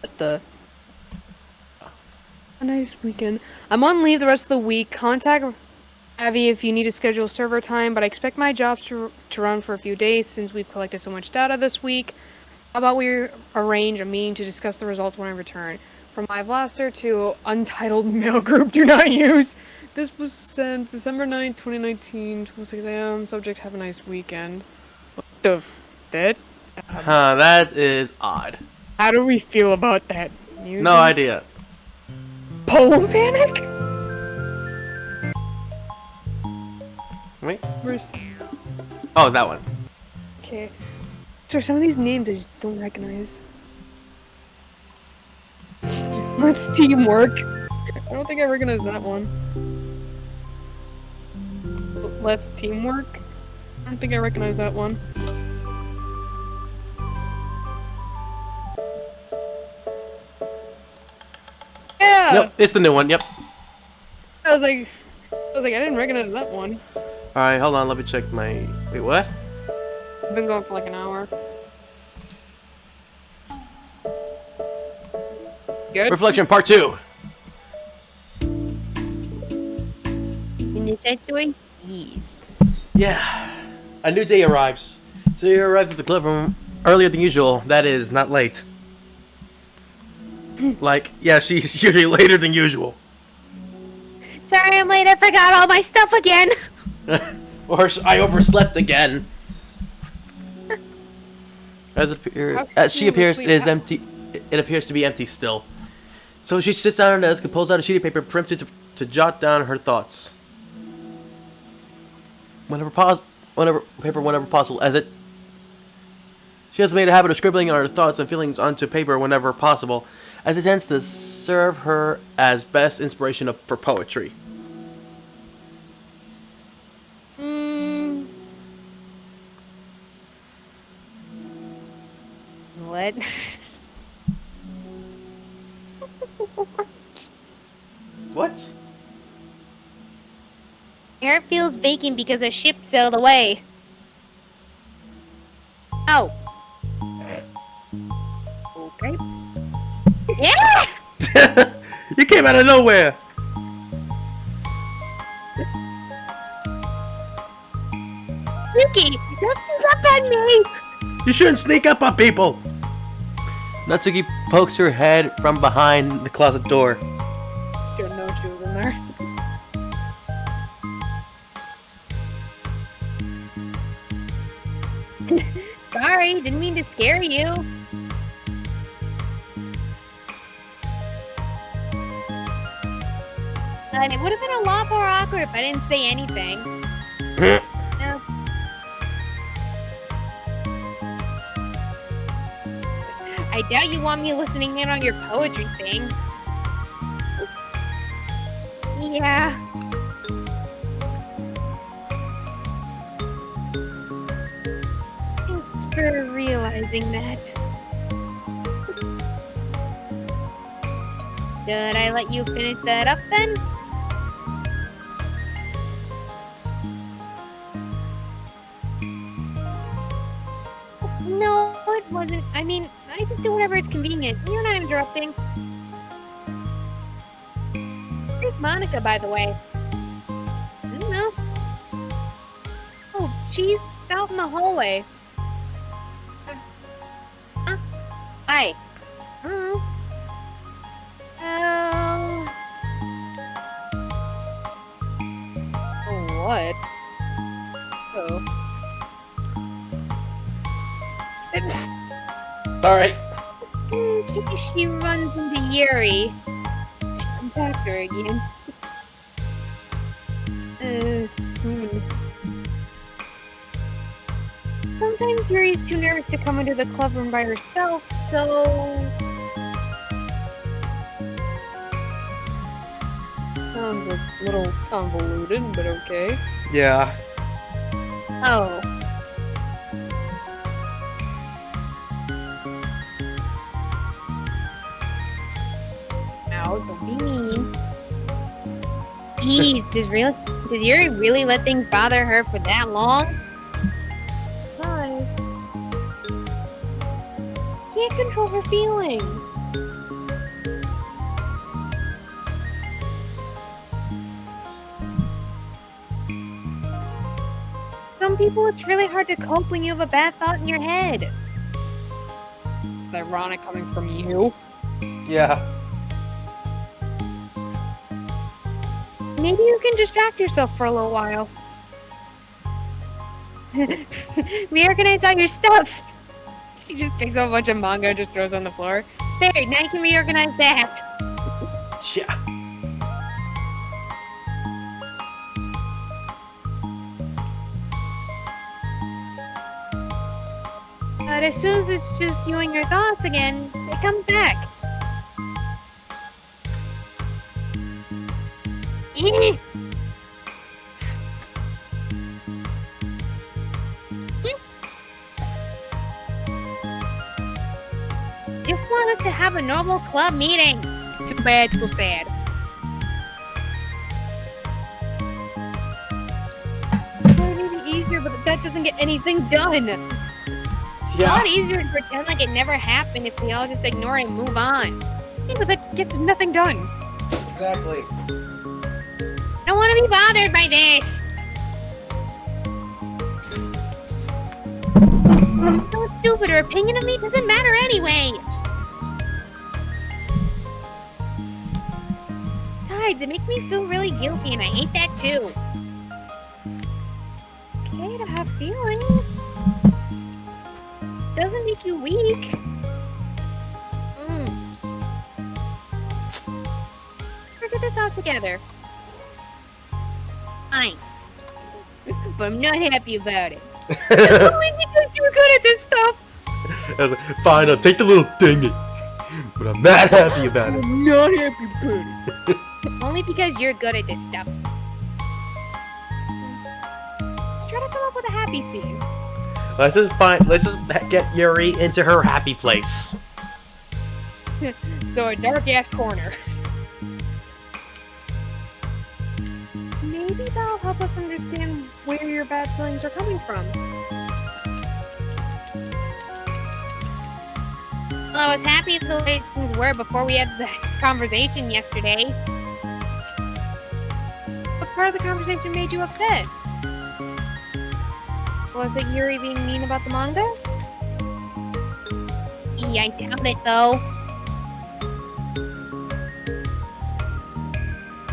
What the? A nice weekend. I'm on leave the rest of the week. Contact Abby if you need to schedule server time, but I expect my jobs to run for a few days since we've collected so much data this week. How about we arrange a meeting to discuss the results when I return? From my blaster to untitled mail group, do not use. This was sent December 9th, 2019, 12:06 a.m. Subject, have a nice weekend. What the that? Huh, that is odd. How do we feel about that? No idea. Poem panic? Wait. Where's... Oh, that one. Okay. So some of these names I just don't recognize. Let's teamwork. I don't think I recognize that one. Let's teamwork. I don't think I recognize that one. Yeah. Yep, it's the new one. Yep. I was like, I didn't recognize that one. All right, hold on. Let me check my. Wait, what? I've been going for like an hour. Good. Reflection Part 2. In the factory? Yes. Yeah. A new day arrives. So he arrives at the club room earlier than usual. That is, not late. Like, yeah, she's usually later than usual. Sorry I'm late, I forgot all my stuff again. Or I overslept again. As she appears, it is empty. It appears to be empty still. So she sits down on the desk and pulls out a sheet of paper, prints it to jot down her thoughts. Whenever possible, as it. She has made a habit of scribbling her thoughts and feelings onto paper whenever possible, as it tends to serve her as best inspiration for poetry. What? What? Air feels vacant because a ship sailed away. Oh. Okay. Yeah! You came out of nowhere! Suki, don't sneak up on me! You shouldn't sneak up on people! Natsuki pokes her head from behind the closet door. Didn't know she was in there. Sorry, didn't mean to scare you. And it would have been a lot more awkward if I didn't say anything. No. I doubt you want me listening in on your poetry thing. Yeah. Thanks for realizing that. Should I let you finish that up then? No, it wasn't. I mean, I just do whatever is convenient. You're not interrupting. Where's Monica, by the way? I don't know. Oh, she's out in the hallway. Hi. Oh. What? Oh. Sorry. Just in case she runs into Yuri. Contact her again. Sometimes Yuri's too nervous to come into the club room by herself, so... Sounds a little convoluted, but okay. Yeah. Oh. Ow, don't be mean. Jeez, does Yuri really let things bother her for that long? Nice. Can't control her feelings. Some people, it's really hard to cope when you have a bad thought in your head. It's ironic coming from you. Yeah. Maybe you can distract yourself for a little while. Reorganize all your stuff. She just picks up a bunch of manga and just throws it on the floor. There, now you can reorganize that. Yeah. But as soon as it's just you and your thoughts again, it comes back. Eh. Just want us to have a normal club meeting. Too bad, so sad. It would be easier, but that doesn't get anything done. It's a Yeah. lot easier to pretend like it never happened if we all just ignore it and move on. Yeah, but that gets nothing done. Exactly. I don't want to be bothered by this. So stupid. Her opinion of me doesn't matter anyway. Besides, it makes me feel really guilty, and I hate that too. Okay to have feelings. Doesn't make you weak. this out together. Fine. But I'm not happy about it. Only because you were good at this stuff. I was like, fine, I'll take the little thingy. But I'm not happy about it. I'm not happy about it. Only because you're good at this stuff. Let's try to come up with a happy scene. Let's just get Yuri into her happy place. So a dark-ass corner. Maybe that'll help us understand where your bad feelings are coming from. Well, I was happy the way things were before we had the conversation yesterday. What part of the conversation made you upset? Was it Yuri being mean about the manga? Yeah, I doubt it though.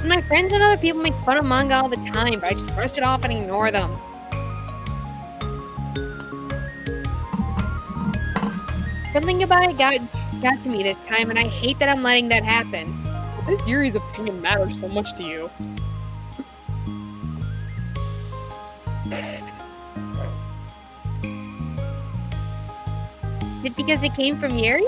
My friends and other people make fun of manga all the time, but I just brush it off and ignore them. Something about it got to me this time, and I hate that I'm letting that happen. This Yuri's opinion matters so much to you. Is it because it came from Yuri?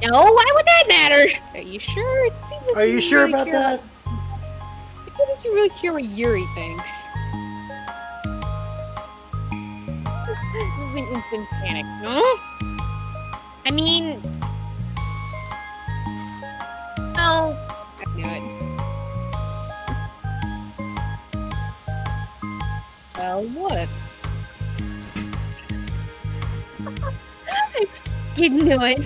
No, why would that matter? Are you sure? It seems like Are you sure about that? I don't think you really care what Yuri thinks. This is an instant panic, no? I mean... Oh, I knew it. Well, what? I didn't know it.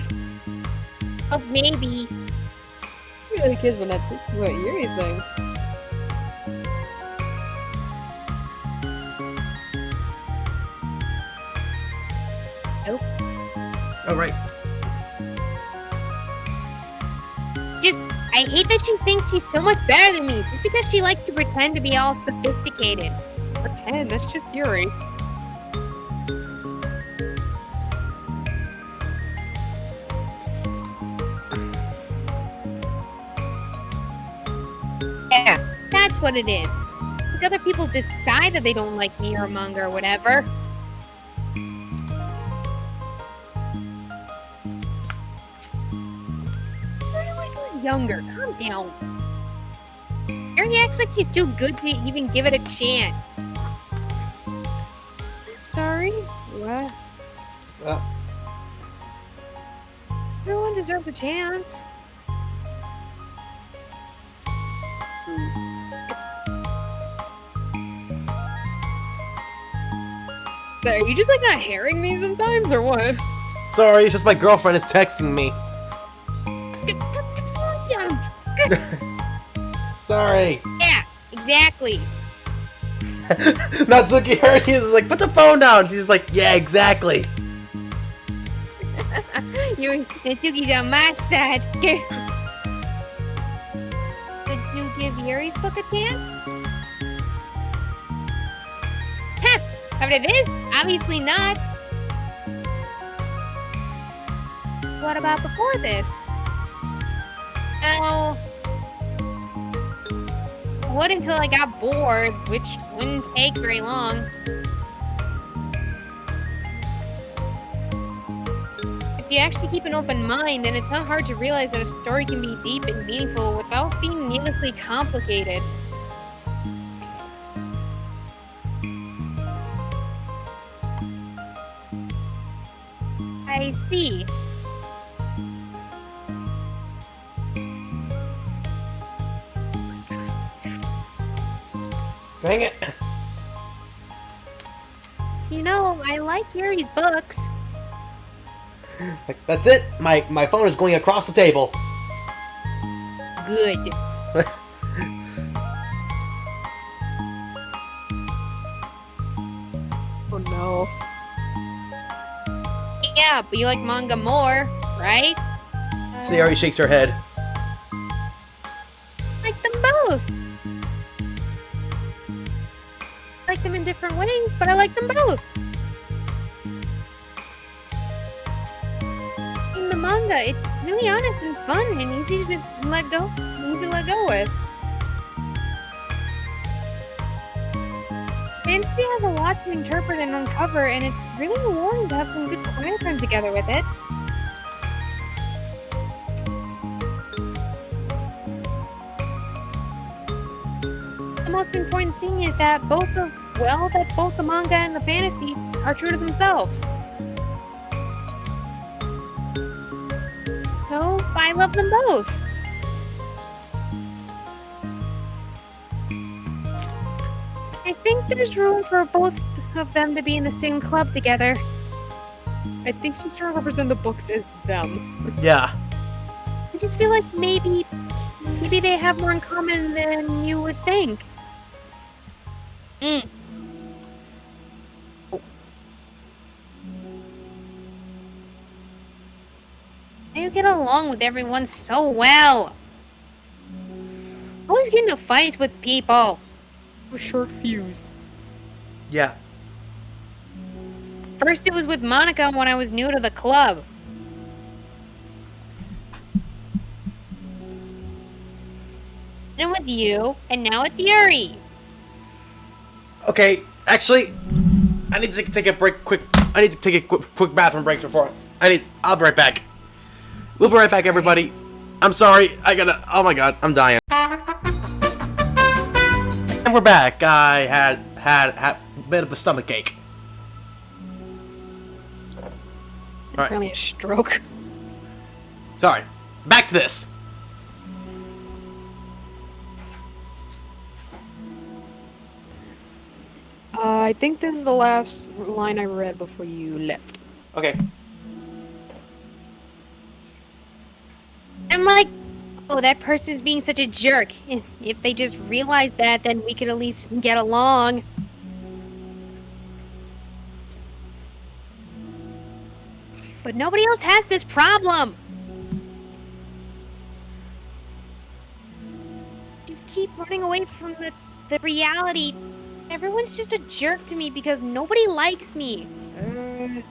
Oh, maybe. Who really cares when that's what Yuri thinks? Nope. Oh, right. I hate that she thinks she's so much better than me just because she likes to pretend to be all sophisticated. Pretend? That's just Yuri. Yeah, that's what it is. These other people decide that they don't like me or manga or whatever. Younger, calm down. Yuri acts like she's too good to even give it a chance. Sorry? What? Everyone deserves a chance. So, are you just like not hearing me sometimes, or what? Sorry, it's just my girlfriend is texting me. Sorry. Yeah, exactly. Natsuki heard he was like, put the phone down. She's like, yeah, exactly. Natsuki's on my side. Did you give Yuri's book a chance? Huh, after this? Obviously not. What about before this? Well, I would until I got bored, which wouldn't take very long. If you actually keep an open mind, then it's not hard to realize that a story can be deep and meaningful without being needlessly complicated. I see. Dang it. You know, I like Yuri's books. That's it. My phone is going across the table. Good. Oh no. Yeah, but you like manga more, right? Sayori shakes her head. I like them both. I like them in different ways, but I like them both. the manga. It's really honest and fun and easy to just let go with. Fantasy has a lot to interpret and uncover, and it's really rewarding to have some good quiet time together with it. The most important thing is that both the manga and the fantasy are true to themselves. So, I love them both. I think there's room for both of them to be in the same club together. I think she's trying to represent the books as them. Yeah. I just feel like maybe they have more in common than you would think. You get along with everyone so well. Always get into fights with people. A short fuse. Yeah. First it was with Monica when I was new to the club. Then it was you, and now it's Yuri. Okay, actually, I need to take a break quick. I need to take a quick bathroom break before. I'll be right back. We'll be right back, everybody. I'm sorry. Oh my god, I'm dying. And we're back. I had a bit of a stomach ache. Alright. Apparently a stroke. Sorry. Back to this. I think this is the last line I read before you left. Okay. I'm like, oh, that person's being such a jerk. If they just realized that, then we could at least get along. But nobody else has this problem. Just keep running away from the reality. Everyone's just a jerk to me because nobody likes me. I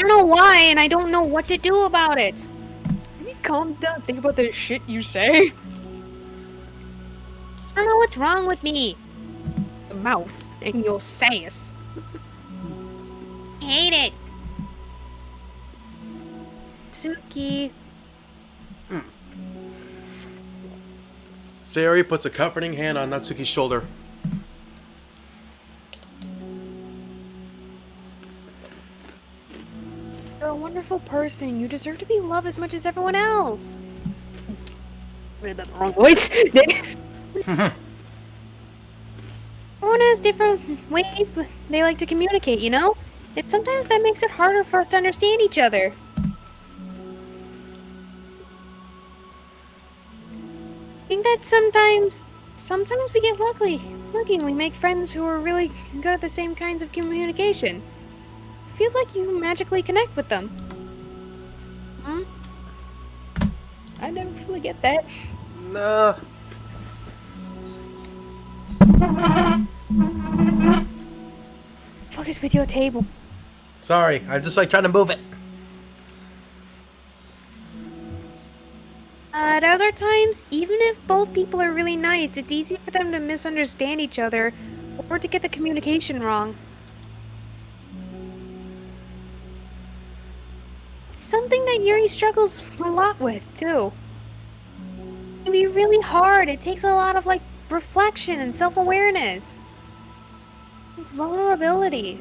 don't know why, and I don't know what to do about it. Can you calm down? Think about the shit you say. I don't know what's wrong with me. The mouth and your sass. I hate it. Suki. Sayori puts a comforting hand on Natsuki's shoulder. You're a wonderful person. You deserve to be loved as much as everyone else. Read that the wrong voice. Everyone has different ways they like to communicate, you know? And sometimes that makes it harder for us to understand each other. I think that sometimes we get lucky and we make friends who are really good at the same kinds of communication. It feels like you magically connect with them. I never fully get that. Nah. Focus with your table. Sorry, I'm just like trying to move it. At other times, even if both people are really nice, it's easy for them to misunderstand each other or to get the communication wrong. It's something that Yuri struggles a lot with, too. It can be really hard. It takes a lot of, reflection and self-awareness. Vulnerability.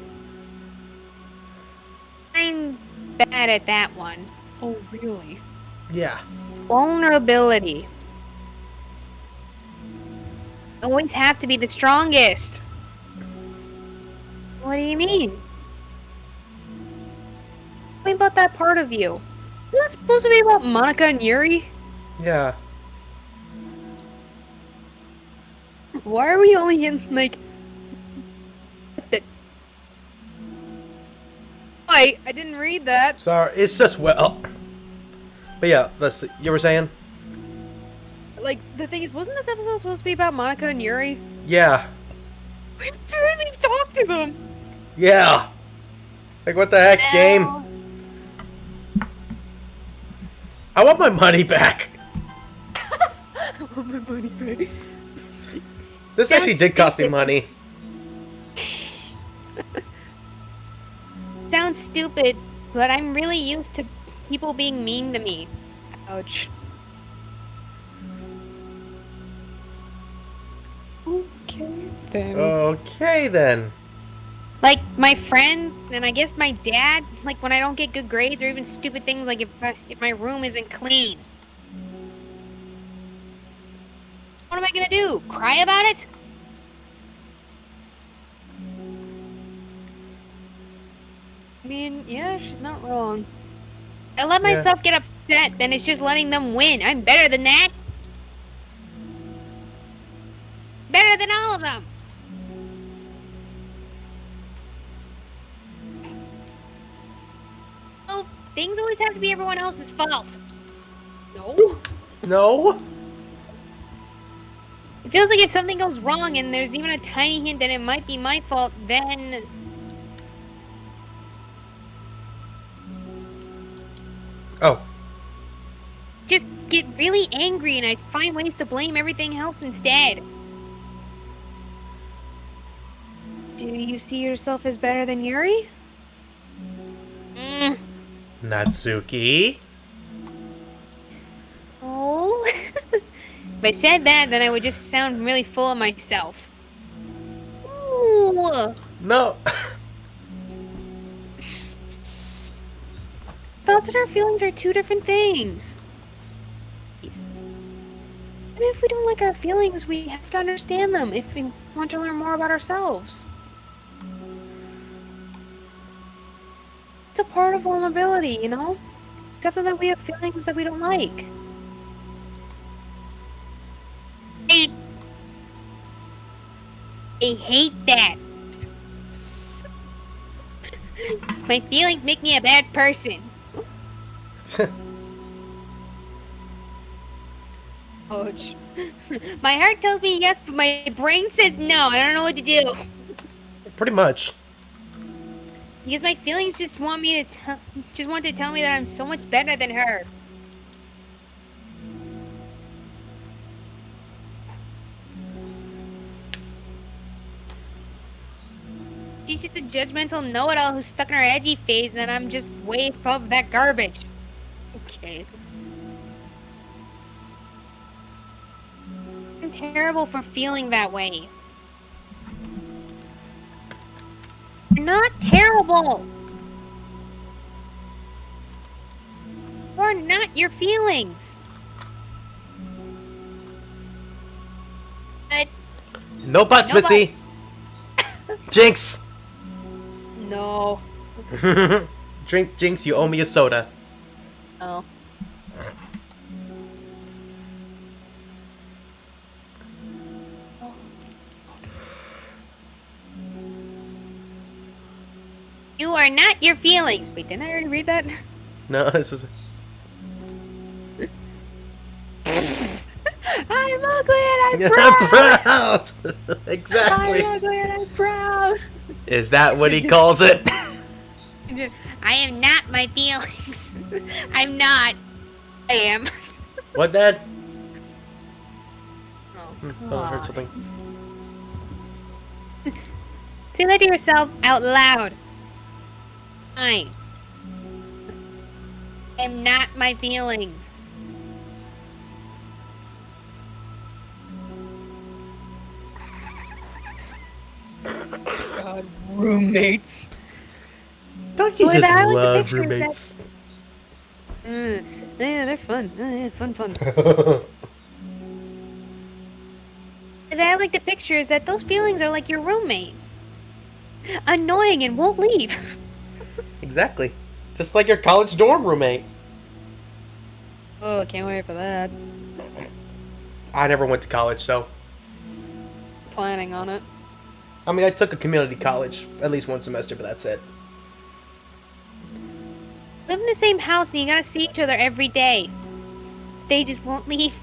I'm bad at that one. Oh, really? Yeah. Vulnerability. Always have to be the strongest. What do you mean? Tell me about that part of you. Isn't that supposed to be about Monica and Yuri? Yeah. Why are we only in, I didn't read that. Sorry, it's just well. But yeah, you were saying? The thing is, wasn't this episode supposed to be about Monica and Yuri? Yeah. We barely talked to them. Yeah. Like, what the heck, game? I want my money back. I want my money back. This actually did cost me money. Sounds stupid, but I'm really used to people being mean to me. Ouch. Okay then. Like, my friends, and I guess my dad, like, when I don't get good grades, or even stupid things like if my room isn't clean. What am I gonna do? Cry about it? I mean, yeah, she's not wrong. I let myself get upset, then it's just letting them win. I'm better than that. Better than all of them. Oh, things always have to be everyone else's fault. No. No? It feels like if something goes wrong and there's even a tiny hint that it might be my fault, then... Oh. just get really angry and I find ways to blame everything else instead. Do you see yourself as better than Yuri? Natsuki? Oh. If I said that, then I would just sound really full of myself. Ooh. No. Thoughts and our feelings are two different things. And if we don't like our feelings, we have to understand them if we want to learn more about ourselves. It's a part of vulnerability, you know? Except that we have feelings that we don't like. I hate that. My feelings make me a bad person. Ouch. My heart tells me yes, but my brain says no. I don't know what to do. Pretty much. Because my feelings just want me to tell me that I'm so much better than her. She's just a judgmental know-it-all who's stuck in her edgy phase, and I'm just way above that garbage. Okay. I'm terrible for feeling that way. You're not terrible. You're not your feelings. No buts, Missy. Jinx. No. Drink, Jinx, you owe me a soda. Oh. You are not your feelings. Wait, didn't I already read that? No, this is... I'm ugly and I'm proud. I'm proud. Exactly. I'm ugly and I'm proud. Is that what he calls it? I am not my feelings. I'm not. I am. What, Dad? Oh, Thought I heard something. Say that to yourself out loud. I am not my feelings. God, roommates. Don't you Boy, just I like the love pictures roommates? Yeah, they're fun. Yeah, fun. And I like the picture is that those feelings are like your roommate. Annoying and won't leave. Exactly. Just like your college dorm roommate. Oh, can't wait for that. I never went to college, so... Planning on it. I mean, I took a community college at least one semester, but that's it. Live in the same house and you gotta see each other every day. They just won't leave.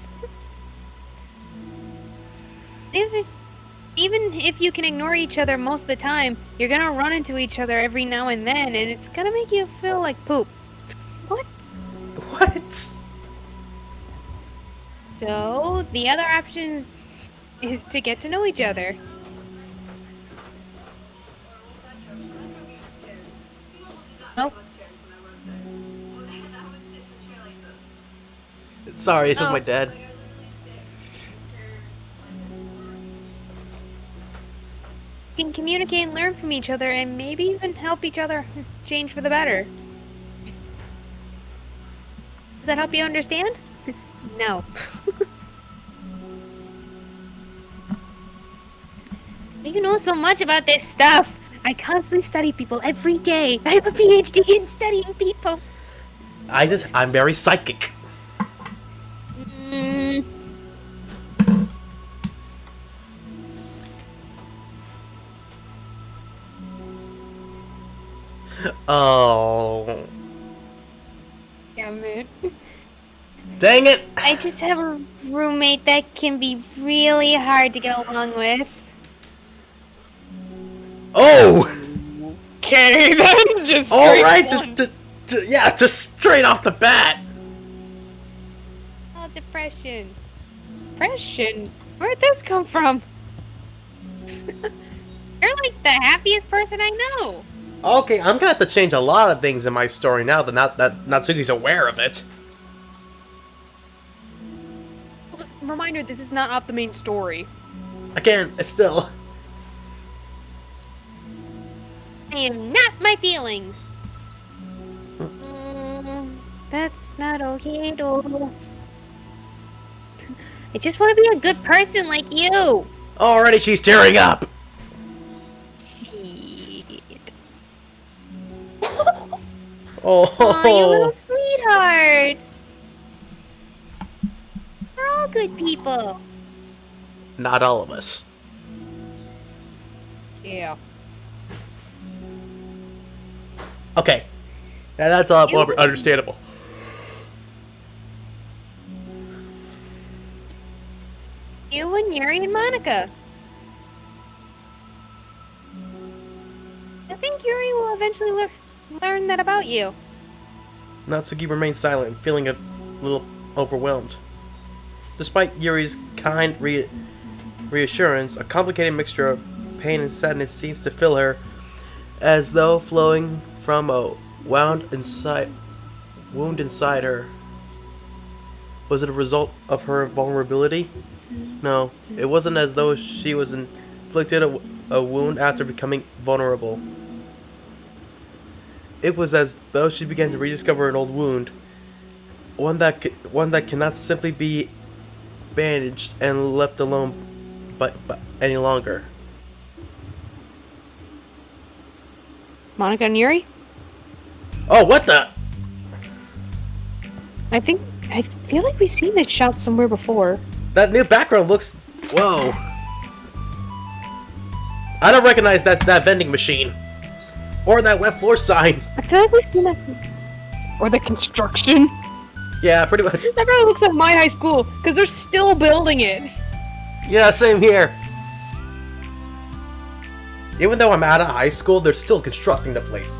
Even if you can ignore each other most of the time, you're gonna run into each other every now and then, and it's gonna make you feel like poop. What? What? So, the other options is to get to know each other. Oh. Sorry, it's just Oh. my dad. Can communicate and learn from each other and maybe even help each other change for the better. Does that help you understand? No. You know so much about this stuff. I constantly study people every day. I have a PhD in studying people. I'm very psychic. Mm. Oh. Damn it. Dang it! I just have a roommate that can be really hard to get along with. Oh! Okay, then. Just Alright, just straight off the bat. Oh, depression. Depression? Where'd this come from? You're like the happiest person I know. Okay, I'm gonna have to change a lot of things in my story now that Natsuki's aware of it. Reminder, this is not off the main story. Again, it's still... I am not my feelings. That's not okay at all. I just want to be a good person like you. Already she's tearing up! Shit. Oh, Aw, you little sweetheart. We're all good people. Not all of us. Yeah. Okay. Now that's all understandable. You and Yuri and Monica. I think Yuri will eventually learn that about you. Natsuki remains silent, feeling a little overwhelmed. Despite Yuri's kind reassurance, a complicated mixture of pain and sadness seems to fill her, as though flowing from a wound inside her. Was it a result of her vulnerability? No, it wasn't as though she was inflicted a wound after becoming vulnerable. It was as though she began to rediscover an old wound, one that cannot simply be bandaged and left alone but any longer. Monica and Yuri? Oh, what the? I feel like we've seen that shot somewhere before. That new background looks... Whoa. I don't recognize that vending machine. Or that wet floor sign. I feel like we've seen that. Or the construction. Yeah, pretty much. That really looks like my high school, because they're still building it. Yeah, same here. Even though I'm out of high school, they're still constructing the place.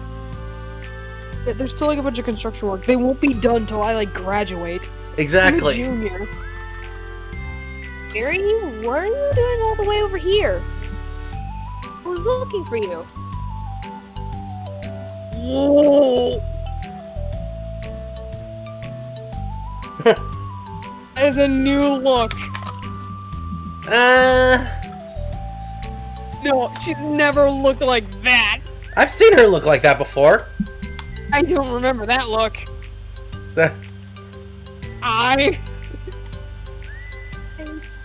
Yeah, there's still like a bunch of construction work. They won't be done till I like graduate. Exactly. I'm a junior. Gary, what are you doing all the way over here? I was looking for you. Whoa! That is a new look. No, she's never looked like that. I've seen her look like that before. I don't remember that look.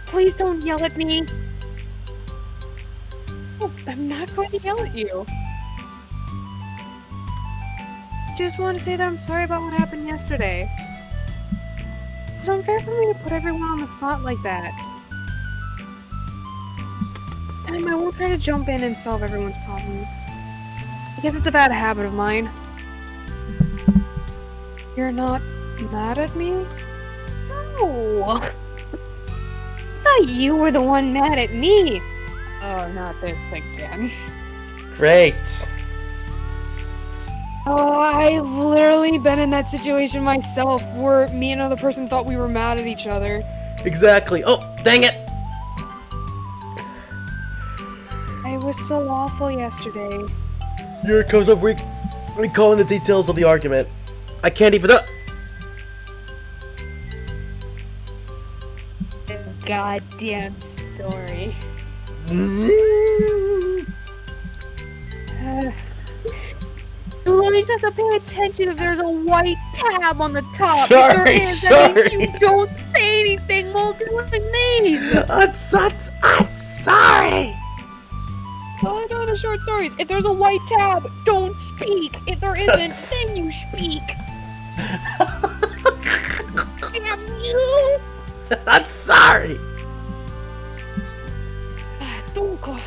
Please don't yell at me. Oh, I'm not going to yell at you. Just want to say that I'm sorry about what happened yesterday. It's unfair for me to put everyone on the spot like that. This time I won't try to jump in and solve everyone's problems. I guess it's a bad habit of mine. You're not mad at me? No! I thought you were the one mad at me. Oh, not this again. Great. Oh, I've literally been in that situation myself where me and another person thought we were mad at each other. Exactly. Oh, dang it. I was so awful yesterday. Here it comes up recalling the details of the argument. I can't even... Goddamn story. Lily just have to pay attention if there's a white tab on the top. Sorry, if there is, that means sorry. you don't say anything while doing these. I'm sorry. Oh, no, the short stories. If there's a white tab, don't speak. If there isn't, then you speak. Damn you! I'm sorry. Don't go.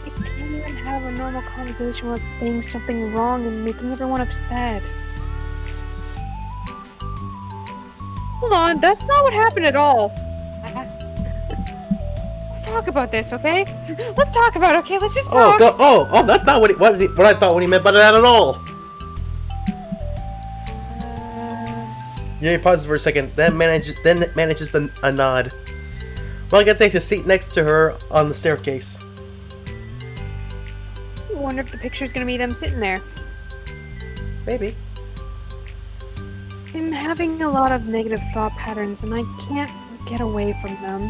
I can't even have a normal conversation without saying something wrong and making everyone upset. Hold on, that's not what happened at all. Let's talk about this, okay? Let's talk about it, okay? Let's just talk. Oh, that's not what I thought when he meant by that at all. Yeah, he pauses for a second, then manages a nod. Monica takes a seat next to her on the staircase. I wonder if the picture's gonna be them sitting there. Maybe. I'm having a lot of negative thought patterns and I can't get away from them.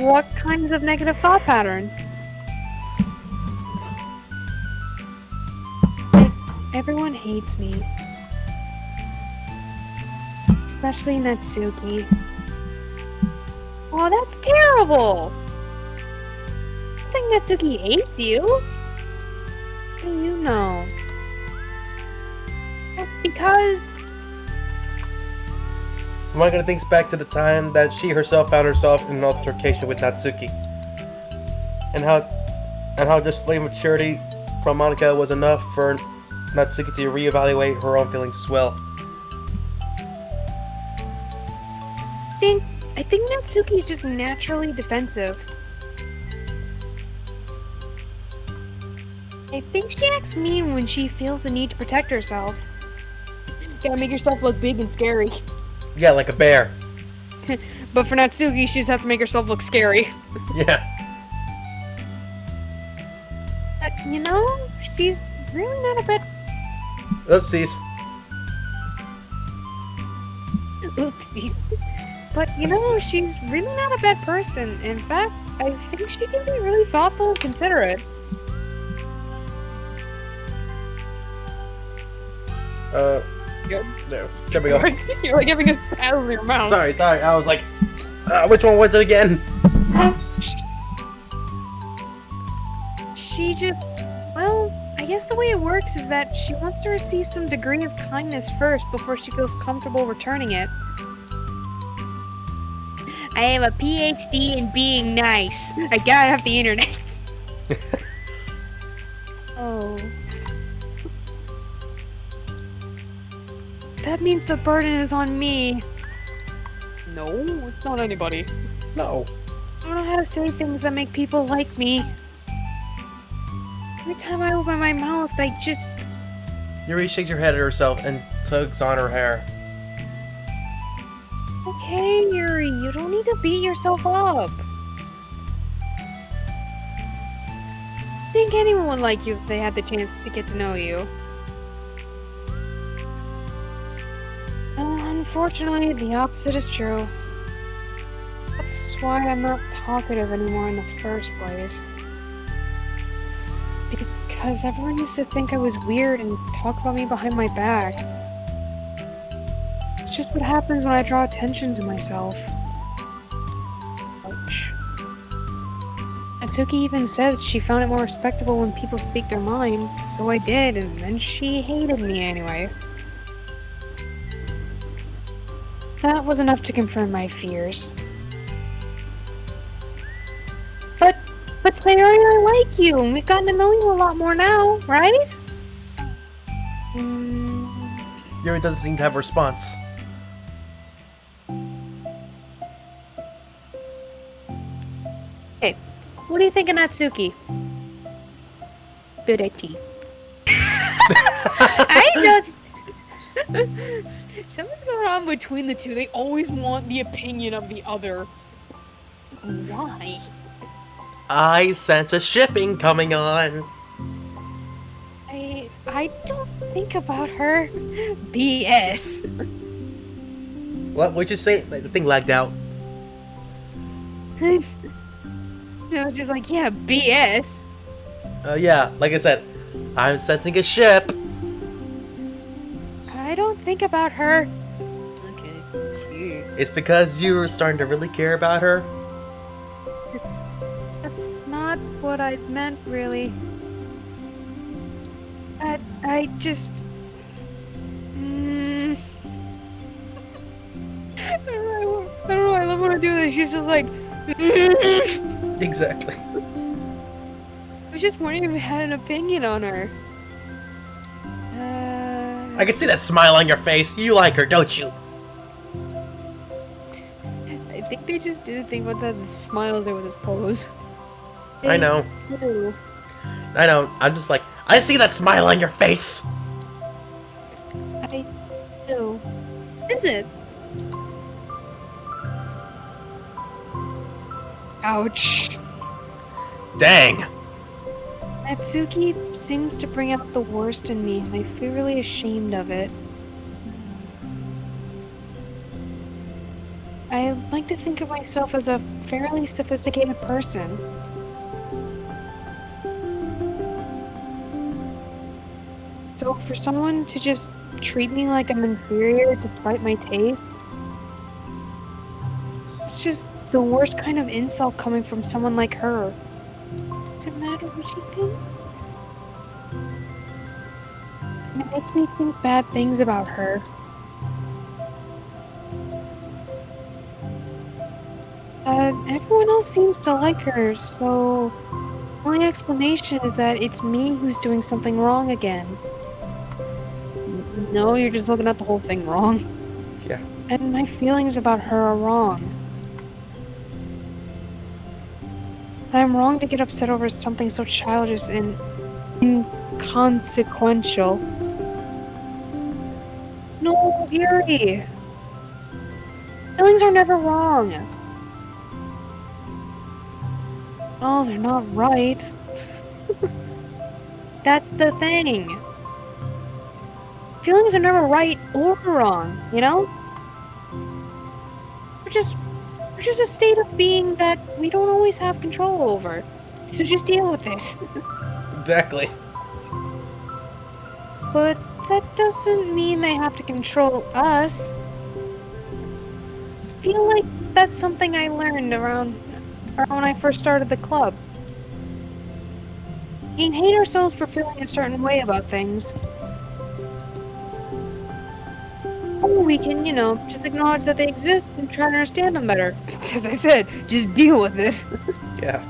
What kinds of negative thought patterns? Everyone hates me. Especially Natsuki. Oh, that's terrible! I think Natsuki hates you. How do you know? Because... Monica thinks back to the time that she herself found herself in an altercation with Natsuki. And how display maturity from Monica was enough for Natsuki to reevaluate her own feelings as well. I think Natsuki's just naturally defensive. I think she acts mean when she feels the need to protect herself. Gotta make yourself look big and scary. Yeah, like a bear. But for Natsuki, she just has to make herself look scary. Yeah. But, you know, she's really not a bad... Oopsies. Oopsies. But, you know, she's really not a bad person. In fact, I think she can be really thoughtful and considerate. Good. There we go. You're like giving us out of your mouth. Sorry, I was like, which one was it again? She just, well, I guess the way it works is that she wants to receive some degree of kindness first before she feels comfortable returning it. I have a PhD in being nice. I gotta have the internet. Oh. That means the burden is on me. No, it's not anybody. No. I don't know how to say things that make people like me. Every time I open my mouth, I just... Yuri shakes her head at herself and tugs on her hair. Okay, Yuri, you don't need to beat yourself up. I think anyone would like you if they had the chance to get to know you. Unfortunately, the opposite is true. That's why I'm not talkative anymore in the first place. Because everyone used to think I was weird and talk about me behind my back. It's just what happens when I draw attention to myself. Ouch. Natsuki even says she found it more respectable when people speak their mind, so I did, and then she hated me anyway. That was enough to confirm my fears. But Sayori, I like you, and we've gotten to know you a lot more now, right? Yuri doesn't seem to have a response. What do you think of Natsuki? Good IT. I know. Something's going on between the two. They always want the opinion of the other. Why? I sense a shipping coming on. I don't think about her. BS. What would you say? The thing lagged out. It's just like, yeah, BS. Yeah, like I said, I'm sensing a ship. I don't think about her. Okay, sure. It's because you were starting to really care about her. That's not what I meant, really. I just... I don't know, I love when I do this. She's just like... Exactly. I was just wondering if you had an opinion on her. I can see that smile on your face. You like her, don't you? I think they just did a thing with the smiles over this pose. I know. Do. I know. I'm just like, I see that smile on your face. I do. Is it? Ouch. Dang. Natsuki seems to bring out the worst in me, and I feel really ashamed of it. I like to think of myself as a fairly sophisticated person. So for someone to just treat me like I'm inferior despite my tastes, it's just the worst kind of insult coming from someone like her. Does it matter what she thinks? And it makes me think bad things about her. Everyone else seems to like her, so the only explanation is that it's me who's doing something wrong again. No, you're just looking at the whole thing wrong. Yeah. And my feelings about her are wrong. I'm wrong to get upset over something so childish and inconsequential. No, Yuri! Feelings are never wrong. Oh, they're not right. That's the thing. Feelings are never right or wrong, you know? We're just a state of being that we don't always have control over. So just deal with it. Exactly. But that doesn't mean they have to control us. I feel like that's something I learned around when I first started the club. We can hate ourselves for feeling a certain way about things. Or we can, just acknowledge that they exist and try to understand them better. As I said, just deal with this. Yeah.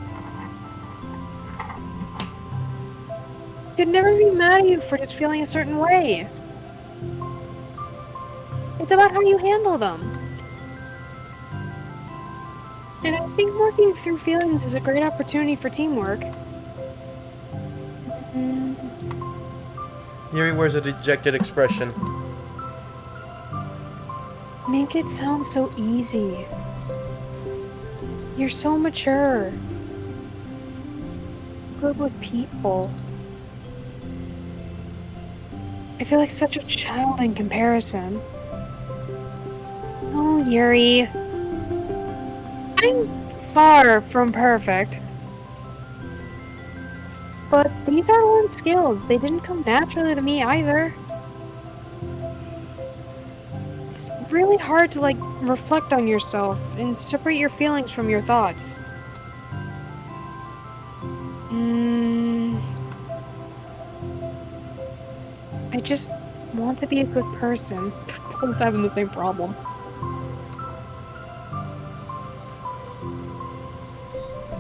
Could never be mad at you for just feeling a certain way. It's about how you handle them. And I think working through feelings is a great opportunity for teamwork. Yuri wears a dejected expression. Make it sound so easy. You're so mature. Good with people. I feel like such a child in comparison. Oh, Yuri. I'm far from perfect. But these are learned skills. They didn't come naturally to me either. It's really hard to, reflect on yourself and separate your feelings from your thoughts. I just want to be a good person. Both having the same problem.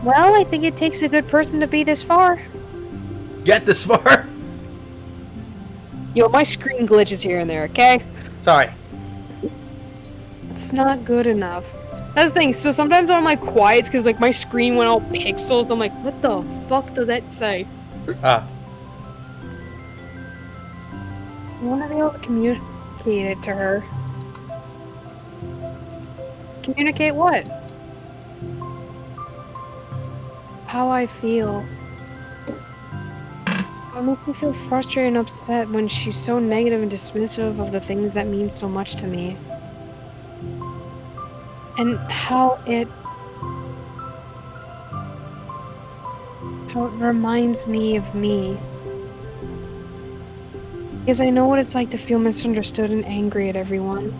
Well, I think it takes a good person to be this far. Get this far? Yo, my screen glitches here and there, okay? Sorry. It's not good enough. That's the thing. So sometimes when I'm like quiet, it's because like my screen went all pixels. I'm like, what the fuck does that say? Ah. I want to be able to communicate it to her. Communicate what? How I feel. It makes me feel frustrated and upset when she's so negative and dismissive of the things that mean so much to me. And how it reminds me of me. Because I know what it's like to feel misunderstood and angry at everyone.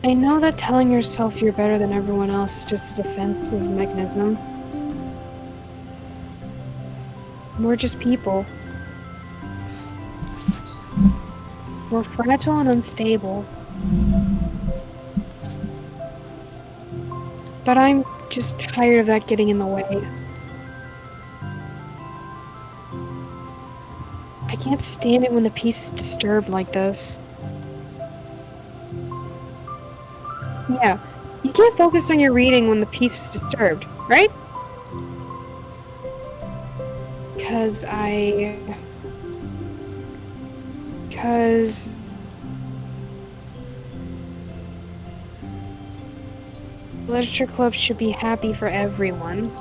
I know that telling yourself you're better than everyone else is just a defensive mechanism. We're just people. We're fragile and unstable. But I'm just tired of that getting in the way. I can't stand it when the peace is disturbed like this. Yeah, you can't focus on your reading when the peace is disturbed, right? Because literature clubs should be happy for everyone.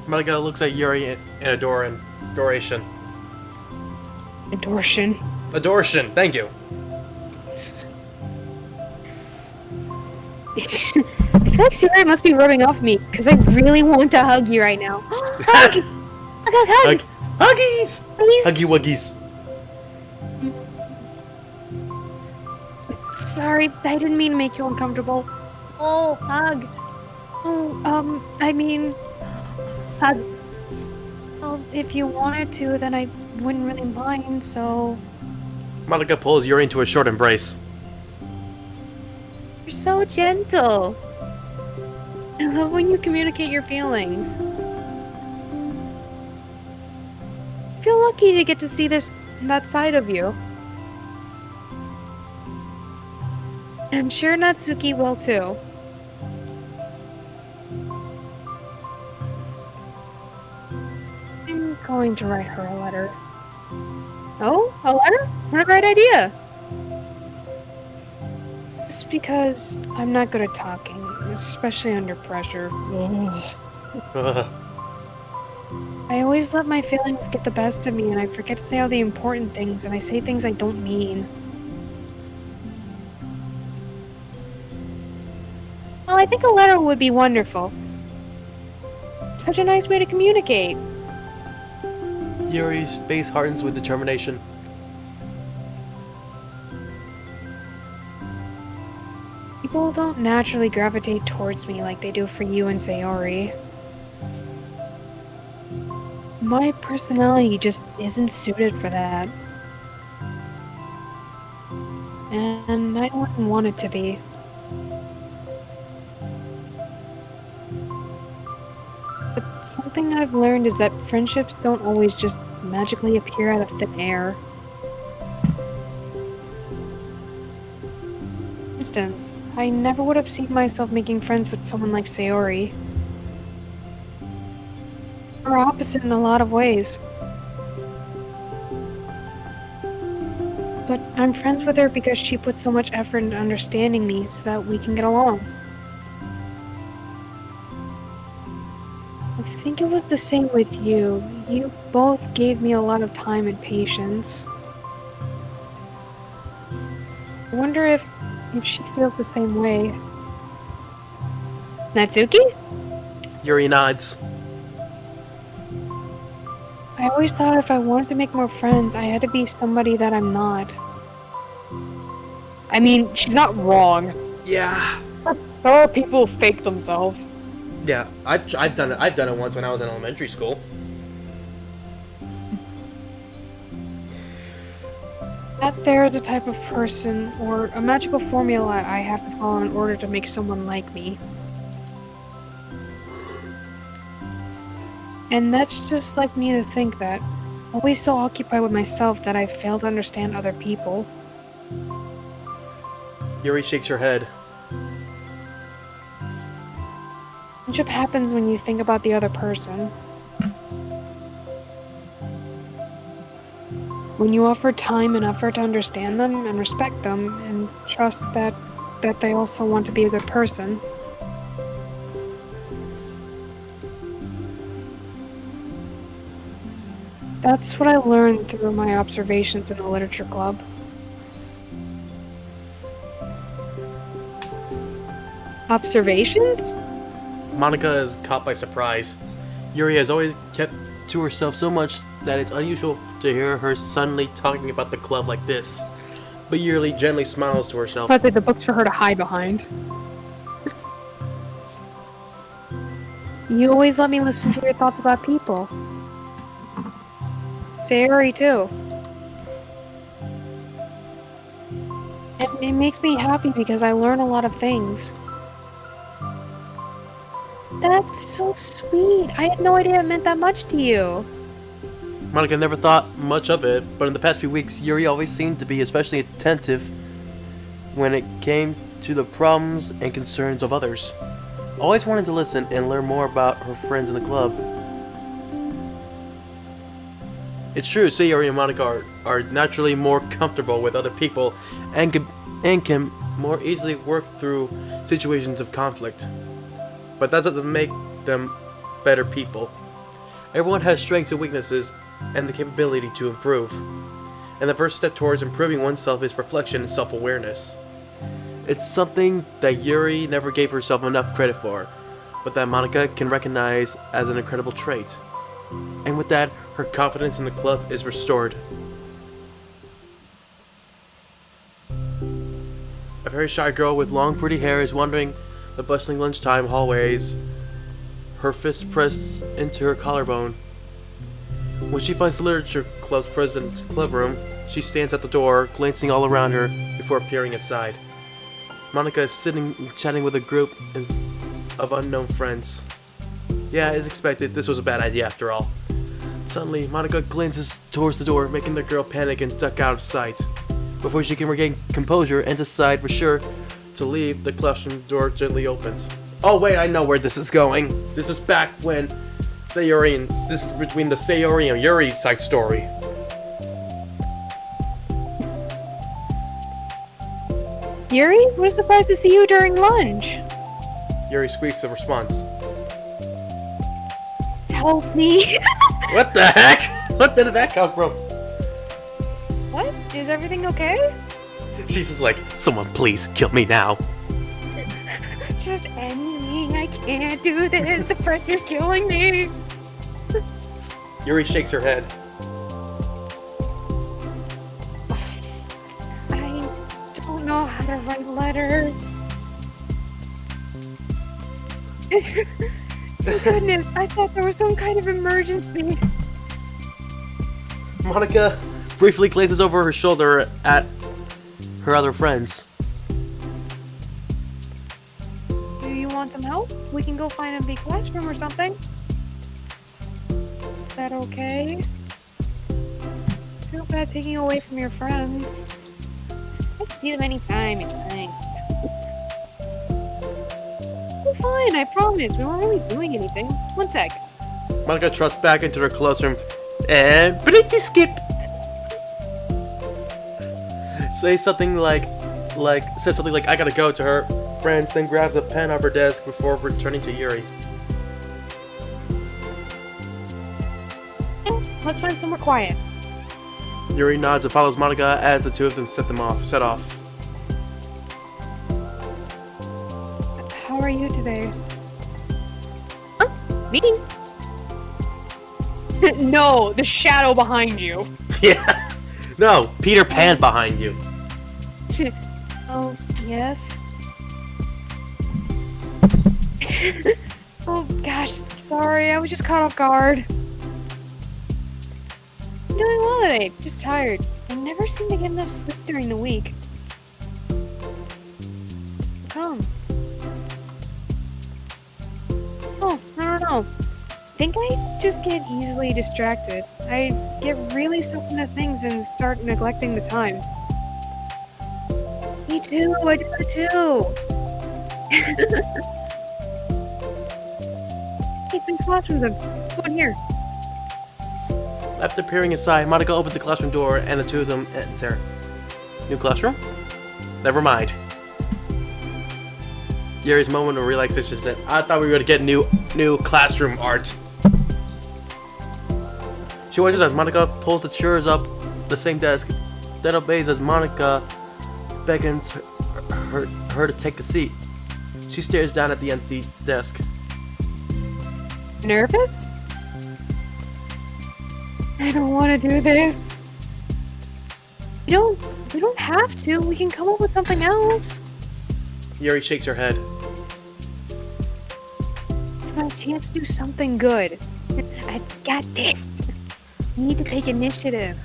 Monica looks at Yuri in adoration. Adoration. Adoration, thank you. I feel like Siri must be rubbing off me because I really want to hug you right now. Hug! Hug! Huggies! Please. Huggy wuggies. Sorry, I didn't mean to make you uncomfortable. Oh, hug. Oh, I mean, hug. Well, if you wanted to, then I wouldn't really mind, so... Monica pulls Yuri into a short embrace. You're so gentle. I love when you communicate your feelings. I feel lucky to get to see that side of you. I'm sure Natsuki will too. I'm going to write her a letter. Oh, a letter? What a great idea! Just because I'm not good at talking, especially under pressure. I always let my feelings get the best of me and I forget to say all the important things and I say things I don't mean. Well, I think a letter would be wonderful. Such a nice way to communicate. Yuri's face hardens with determination. People don't naturally gravitate towards me like they do for you and Sayori. My personality just isn't suited for that. And I wouldn't want it to be. But something I've learned is that friendships don't always just magically appear out of thin air. For instance, I never would have seen myself making friends with someone like Sayori. We're opposite in a lot of ways. But I'm friends with her because she put so much effort into understanding me so that we can get along. I think it was the same with you. You both gave me a lot of time and patience. I wonder if she feels the same way. Natsuki? Yuri nods. I always thought if I wanted to make more friends, I had to be somebody that I'm not. I mean, she's not wrong. Yeah. There are people who fake themselves. Yeah, I've done it. I've done it once when I was in elementary school. That there is a type of person, or a magical formula I have to follow in order to make someone like me. And that's just like me to think that. Always so occupied with myself that I fail to understand other people. Yuri shakes her head. Friendship happens when you think about the other person. When you offer time and effort to understand them and respect them and trust that they also want to be a good person. That's what I learned through my observations in the literature club. Observations? Monica is caught by surprise. Yuri has always kept to herself so much that it's unusual to hear her suddenly talking about the club like this. But Yuri gently smiles to herself. I'd say the book's for her to hide behind. You always let me listen to your thoughts about people. Sayori too. And it makes me happy because I learn a lot of things. That's so sweet. I had no idea it meant that much to you. Monica never thought much of it, but in the past few weeks, Yuri always seemed to be especially attentive when it came to the problems and concerns of others. Always wanting to listen and learn more about her friends in the club. It's true, Sayori and Monica are naturally more comfortable with other people and can more easily work through situations of conflict. But that doesn't make them better people. Everyone has strengths and weaknesses and the capability to improve. And the first step towards improving oneself is reflection and self-awareness. It's something that Yuri never gave herself enough credit for, but that Monica can recognize as an incredible trait. And with that, her confidence in the club is restored. A very shy girl with long pretty hair is wandering the bustling lunchtime hallways, her fist pressed into her collarbone. When she finds the literature club's president's clubroom, she stands at the door, glancing all around her before appearing inside. Monica is sitting chatting with a group of unknown friends. Yeah, as expected, this was a bad idea after all. Suddenly, Monica glances towards the door, making the girl panic and duck out of sight. Before she can regain composure and decide for sure to leave, the classroom door gently opens. Oh wait, I know where this is going. This is back when Sayori and this is between the Sayori and Yuri side story. Yuri, we're surprised to see you during lunch. Yuri squeaks in response. Help me. What the heck? What did that come from? What? Is everything okay? She's just like, someone please kill me now. Just end me. I can't do this. The pressure's killing me. Yuri shakes her head. I don't know how to write letters. Thank goodness, I thought there was some kind of emergency. Monica briefly glances over her shoulder at her other friends. Do you want some help? We can go find a big classroom or something. Is that okay? I feel bad taking you away from your friends. I can see them anytime, it's fine. We're fine, I promise. We weren't really doing anything. One sec. Monica trots back into her classroom and pretty skip. Says something like I gotta go to her friends, then grabs a pen off her desk before returning to Yuri. Let's find somewhere quiet. Yuri nods and follows Monica as the two of them set off. How are you today? Meeting. No, the shadow behind you. Yeah. No, Peter Pan behind you. Oh, yes. Oh gosh, sorry, I was just caught off guard. I'm doing well today, just tired. I never seem to get enough sleep during the week. Come. Oh, no. think I just get easily distracted. I get really sucked into things and start neglecting the time. Me too, I do that too. Hey, these classrooms are going here. After peering inside, Monica opens the classroom door and the two of them enter. New classroom? Never mind. Yuri's moment of relaxation said, I thought we were going to get new classroom art. She watches as Monica pulls the chairs up the same desk, then obeys as Monica beckons her to take a seat. She stares down at the empty desk. Nervous? I don't want to do this. We don't have to. We can come up with something else. Yuri shakes her head. It's my chance to do something good. I've got this. We need to take initiative.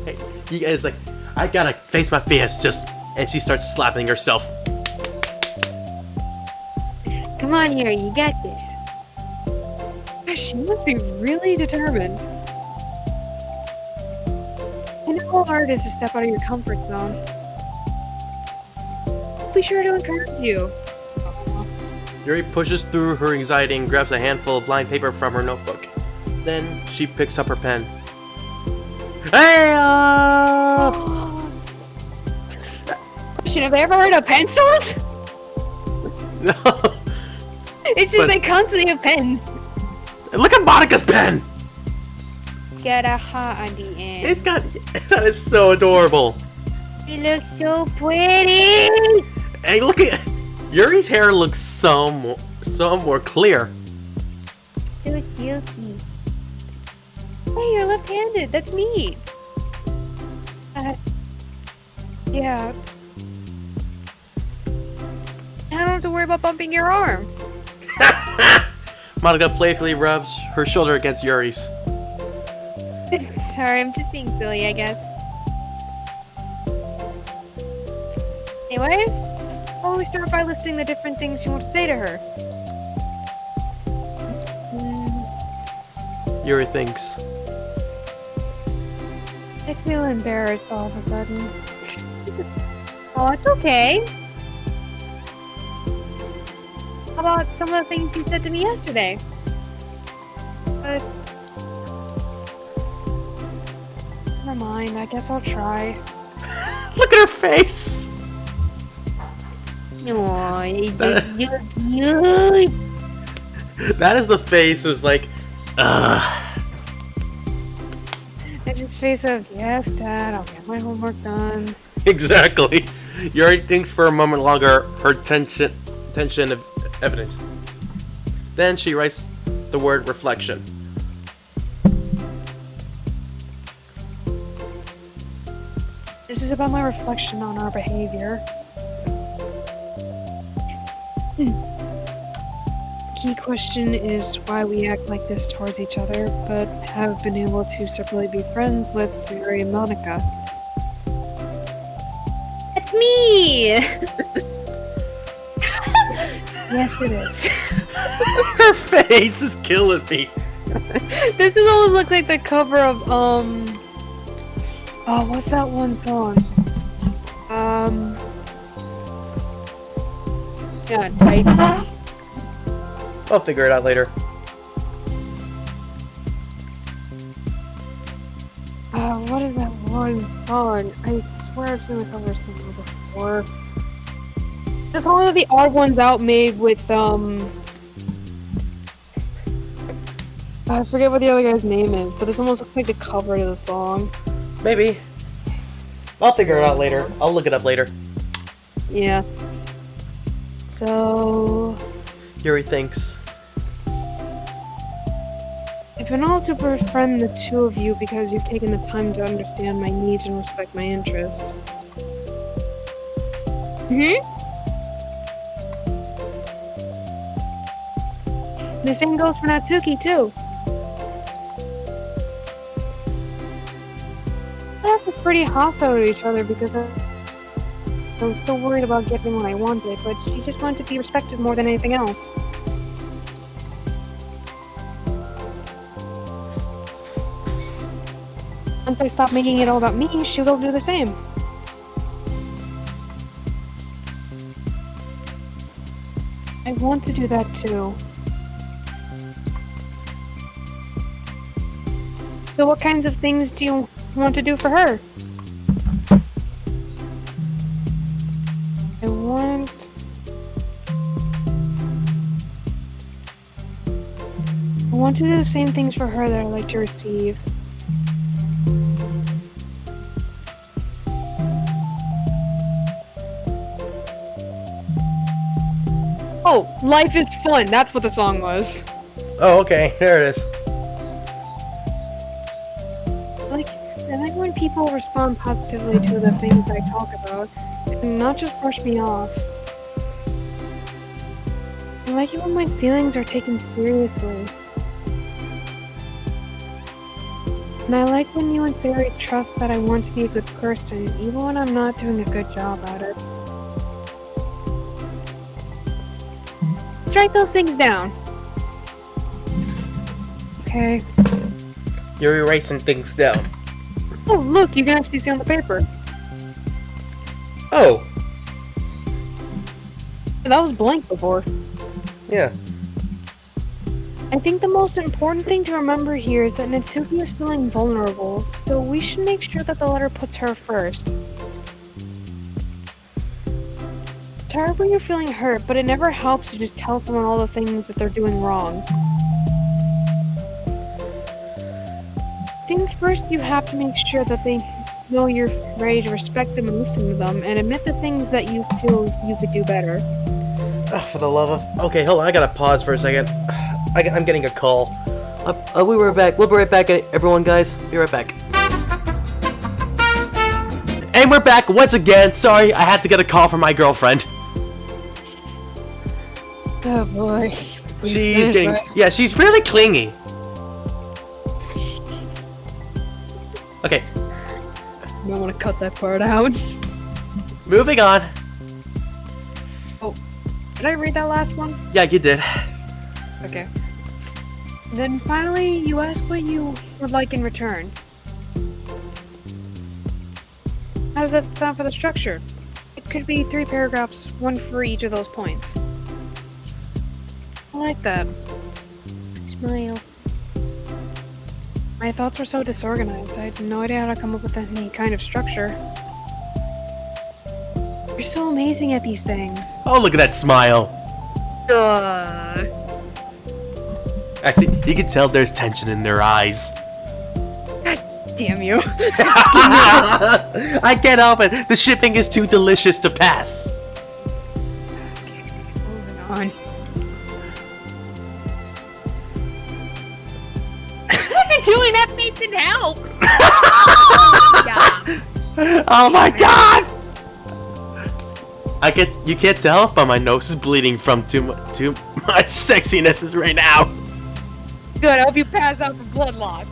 Hey, you guys like, I gotta face my fears, and she starts slapping herself. Come on, Yuri, you got this. Gosh, you must be really determined. I know how hard it is to step out of your comfort zone. Be sure to encourage you. Yuri pushes through her anxiety and grabs a handful of lined paper from her notebook. Then she picks up her pen. Hey! Question, have I ever heard of pencils? No. It's just they constantly have pens. Look at Monica's pen! It's got a heart on the end. It's got... That is so adorable. It looks so pretty! Hey, look at... Yuri's hair looks so more clear. So silky. Hey, you're left-handed. That's neat. Yeah. I don't have to worry about bumping your arm. Monica playfully rubs her shoulder against Yuri's. Sorry, I'm just being silly, I guess. Anyway, why don't we start by listing the different things you want to say to her? Yuri thinks. I feel embarrassed all of a sudden. Oh, it's okay. How about some of the things you said to me yesterday? But... never mind, I guess I'll try. Look at her face! Oh, That is the face who's like, ugh. I just face of, yes, Dad, I'll get my homework done. Exactly. Yuri thinks for a moment longer, her tension evident. Then she writes the word reflection. This is about my reflection on our behavior. Key question is why we act like this towards each other, but have been able to separately be friends with Yuri and Monica. That's me! Yes, it is. Her face is killing me. This is almost looks like the cover of, oh, what's that one song? Yeah, Nightmarebaby. I'll figure it out later. What is that one song? I swear I've seen the cover somewhere before. It's one of the odd ones out made with, I forget what the other guy's name is, but this almost looks like the cover to the song. Maybe. I'll figure it out later. I'll look it up later. Yeah. So... Yuri thinks. I've been able to befriend the two of you because you've taken the time to understand my needs and respect my interests. The same goes for Natsuki, too. We're pretty hostile to each other because I'm so worried about getting what I wanted, but she just wanted to be respected more than anything else. Once I stop making it all about me, she'll do the same. I want to do that too. So what kinds of things do you want to do for her? I want to do the same things for her that I like to receive. Oh, life is fun. That's what the song was. Oh, okay. There it is. I like when people respond positively to the things I talk about, and not just brush me off. I like it when my feelings are taken seriously. And I like when you and Sayori trust that I want to be a good person, even when I'm not doing a good job at it. Let's write those things down. Okay. You're erasing things down. Oh, look, you can actually see on the paper. Oh. That was blank before. Yeah. I think the most important thing to remember here is that Natsuki is feeling vulnerable, so we should make sure that the letter puts her first. It's hard when you're feeling hurt, but it never helps to just tell someone all the things that they're doing wrong. I think first you have to make sure that they know you're ready to respect them and listen to them, and admit the things that you feel you could do better. Oh, for the love of... Okay, hold on. I gotta pause for a second. I'm getting a call. We'll be right back. We'll be right back, everyone, guys. Be right back. And we're back once again. Sorry, I had to get a call from my girlfriend. Oh boy. She's getting... Yeah, she's really clingy. Okay. You might want to cut that part out. Moving on. Oh, did I read that last one? Yeah, you did. Okay. Then finally, you ask what you would like in return. How does that sound for the structure? It could be 3 paragraphs, 1 for each of those points. I like that. Smile. My thoughts were so disorganized, I had no idea how to come up with any kind of structure. You're so amazing at these things. Oh, look at that smile. Actually, you can tell there's tension in their eyes. God damn you. I can't help it. The shipping is too delicious to pass. Moving on. I've been doing that face didn't help. Oh my god! You can't tell, but my nose is bleeding from too much sexiness right now. Good, I hope you pass out from blood loss.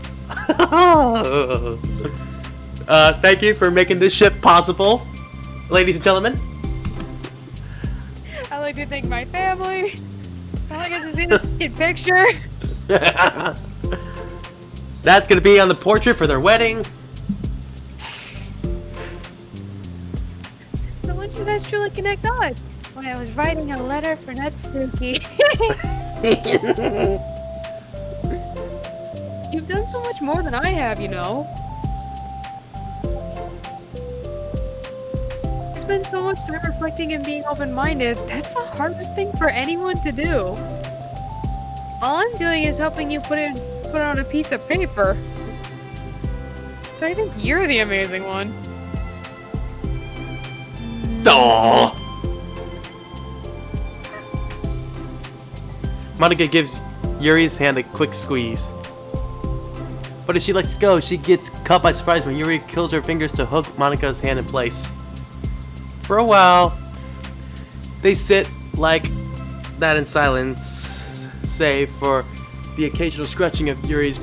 Thank you for making this ship possible, ladies and gentlemen. I'd like to thank my family. I like to see this fucking picture. That's gonna be on the portrait for their wedding. So when did you guys truly connect dots? When I was writing a letter for Natsuki. You've done so much more than I have, you know. You spend so much time reflecting and being open-minded. That's the hardest thing for anyone to do. All I'm doing is helping you put it on a piece of paper. So I think you're the amazing one. Aww. Monica gives Yuri's hand a quick squeeze. But as she lets go, she gets caught by surprise when Yuri kills her fingers to hook Monica's hand in place. For a while, they sit like that in silence, save for the occasional scratching of Yuri's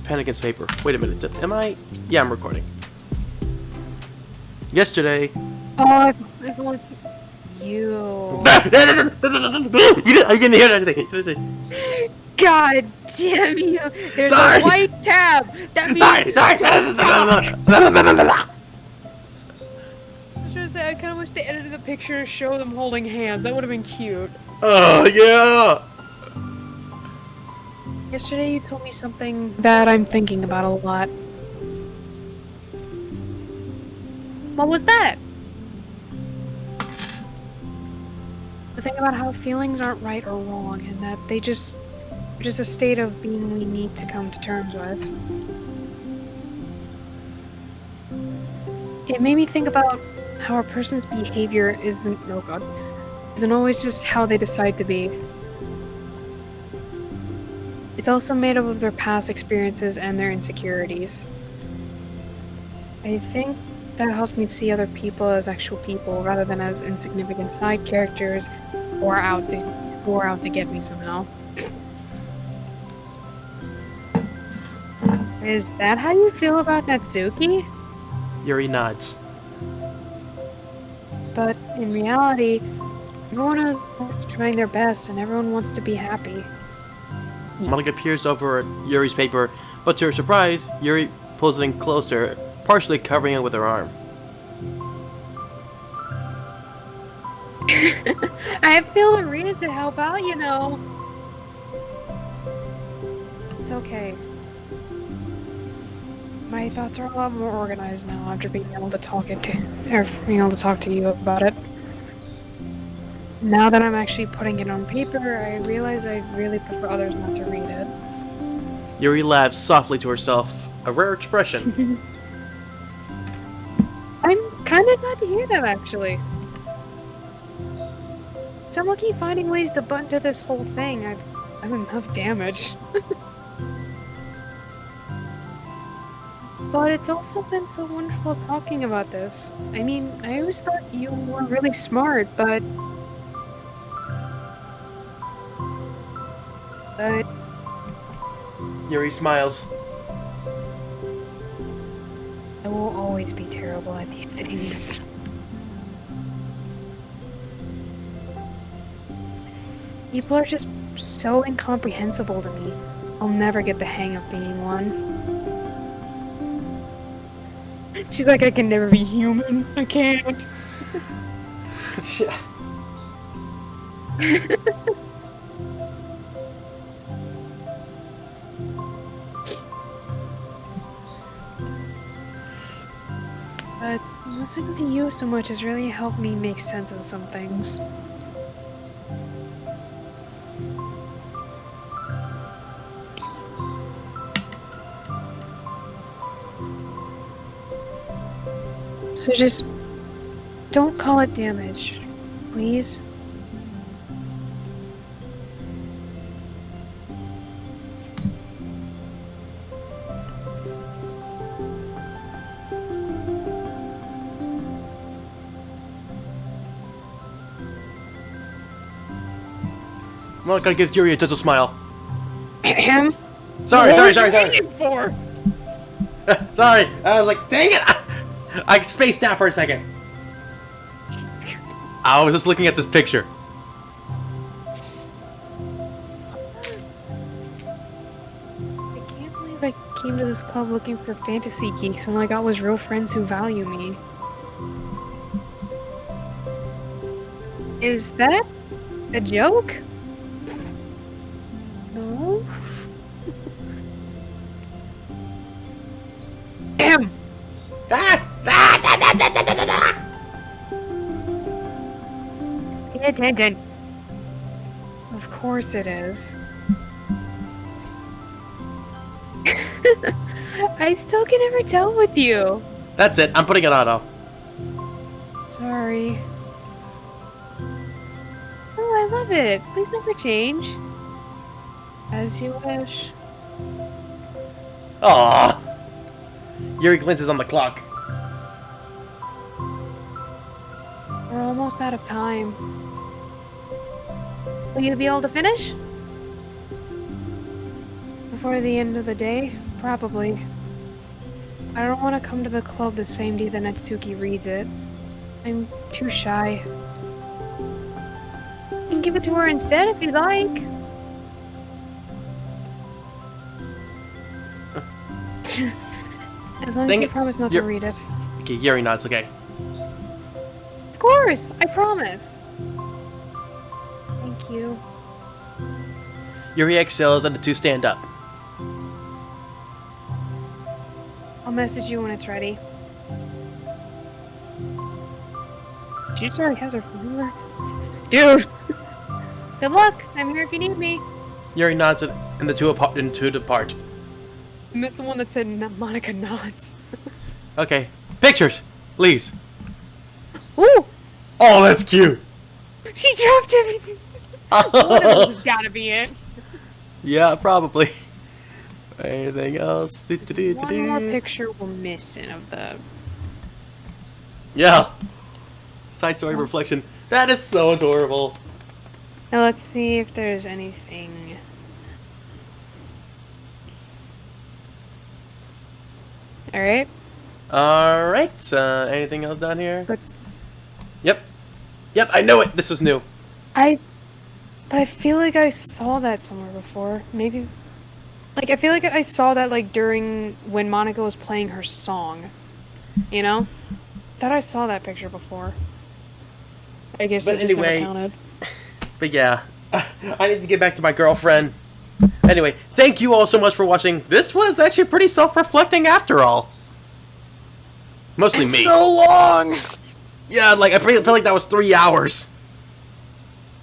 pen against paper. Wait a minute, am I? Yeah, I'm recording. Yesterday... Oh, if only you... You didn't hear anything. God damn you! There's Sorry. a white tab! That means Sorry. I was trying to say, I kinda wish they edited the picture to show them holding hands. That would have been cute. Oh yeah. Yesterday you told me something that I'm thinking about a lot. What was that? The thing about how feelings aren't right or wrong, and that they're just a state of being we need to come to terms with. It made me think about how a person's behavior isn't always just how they decide to be. It's also made up of their past experiences and their insecurities. I think that helps me see other people as actual people rather than as insignificant side characters who are out to get me somehow. Is that how you feel about Natsuki? Yuri nods. But in reality, everyone is trying their best and everyone wants to be happy. Monica peers over Yuri's paper, but to her surprise, Yuri pulls it in closer, partially covering it with her arm. I have to be able to read it to help out, you know. It's okay. My thoughts are a lot more organized now after being able to talk to you about it. Now that I'm actually putting it on paper, I realize I really prefer others not to read it. Yuri laughs softly to herself, a rare expression. I'm kind of glad to hear that, actually. Someone keep finding ways to butt into this whole thing. I've done enough damage. But it's also been so wonderful talking about this. I mean, I always thought you were really smart, but... Yuri smiles. I will always be terrible at these things. People are just so incomprehensible to me. I'll never get the hang of being one. She's like, I can never be human. I can't. But listening to you so much has really helped me make sense of some things. So just don't call it damage, please. Monica gives Yuri a gentle smile. Ahem. Sorry. For? Sorry, I was like, dang it! I spaced out for a second. I was just looking at this picture. I can't believe I came to this club looking for fantasy geeks and all I got was real friends who value me. Is that a joke? No? Damn! Pay attention. Of course it is. I still can never tell with you. That's it, I'm putting it auto. Sorry. Oh, I love it. Please never change. As you wish. Aww. Yuri glances on the clock. We're almost out of time. Will you be able to finish? Before the end of the day? Probably. I don't want to come to the club the same day that Natsuki reads it. I'm too shy. You can give it to her instead if you like. As long Dang as you it. promise not to You're- read it. Okay, Yuri nods, okay. Of course! I promise! Thank you. Yuri exhales and the two stand up. I'll message you when it's ready. She just already has her phone number. Dude! Good luck! I'm here if you need me. Yuri nods and the two depart. I missed the one that said Monica nods. Okay. Pictures! Please. Ooh! Oh, that's cute! She dropped everything! One of those has gotta be it. Yeah, probably. Anything else? One more picture we're missing of the... Yeah. Side story reflection. That is so adorable. Now let's see if there's anything... Alright. Alright, anything else down here? Let's... Yep. Yep, I know it! This is new. But I feel like I saw that somewhere before. Maybe... Like, I feel like I saw that, like, during... When Monica was playing her song. You know? Thought I saw that picture before. I guess But it just anyway- never counted. But yeah, I need to get back to my girlfriend. Anyway, thank you all so much for watching. This was actually pretty self-reflecting after all. Mostly me. So long! Yeah, like, I feel like that was 3 hours.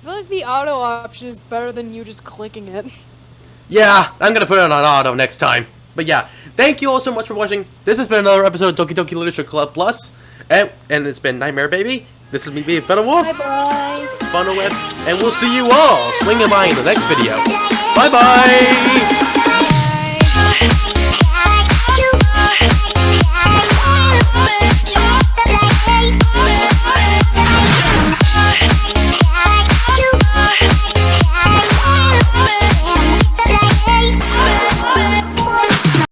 I feel like the auto option is better than you just clicking it. Yeah, I'm gonna put it on auto next time. But yeah, thank you all so much for watching. This has been another episode of Doki Doki Literature Club Plus. And it's been Nightmarebaby. This is me being Funnelwolf. Bye-bye. Funnelweb. And we'll see you all swinging by in the next video. Bye-bye!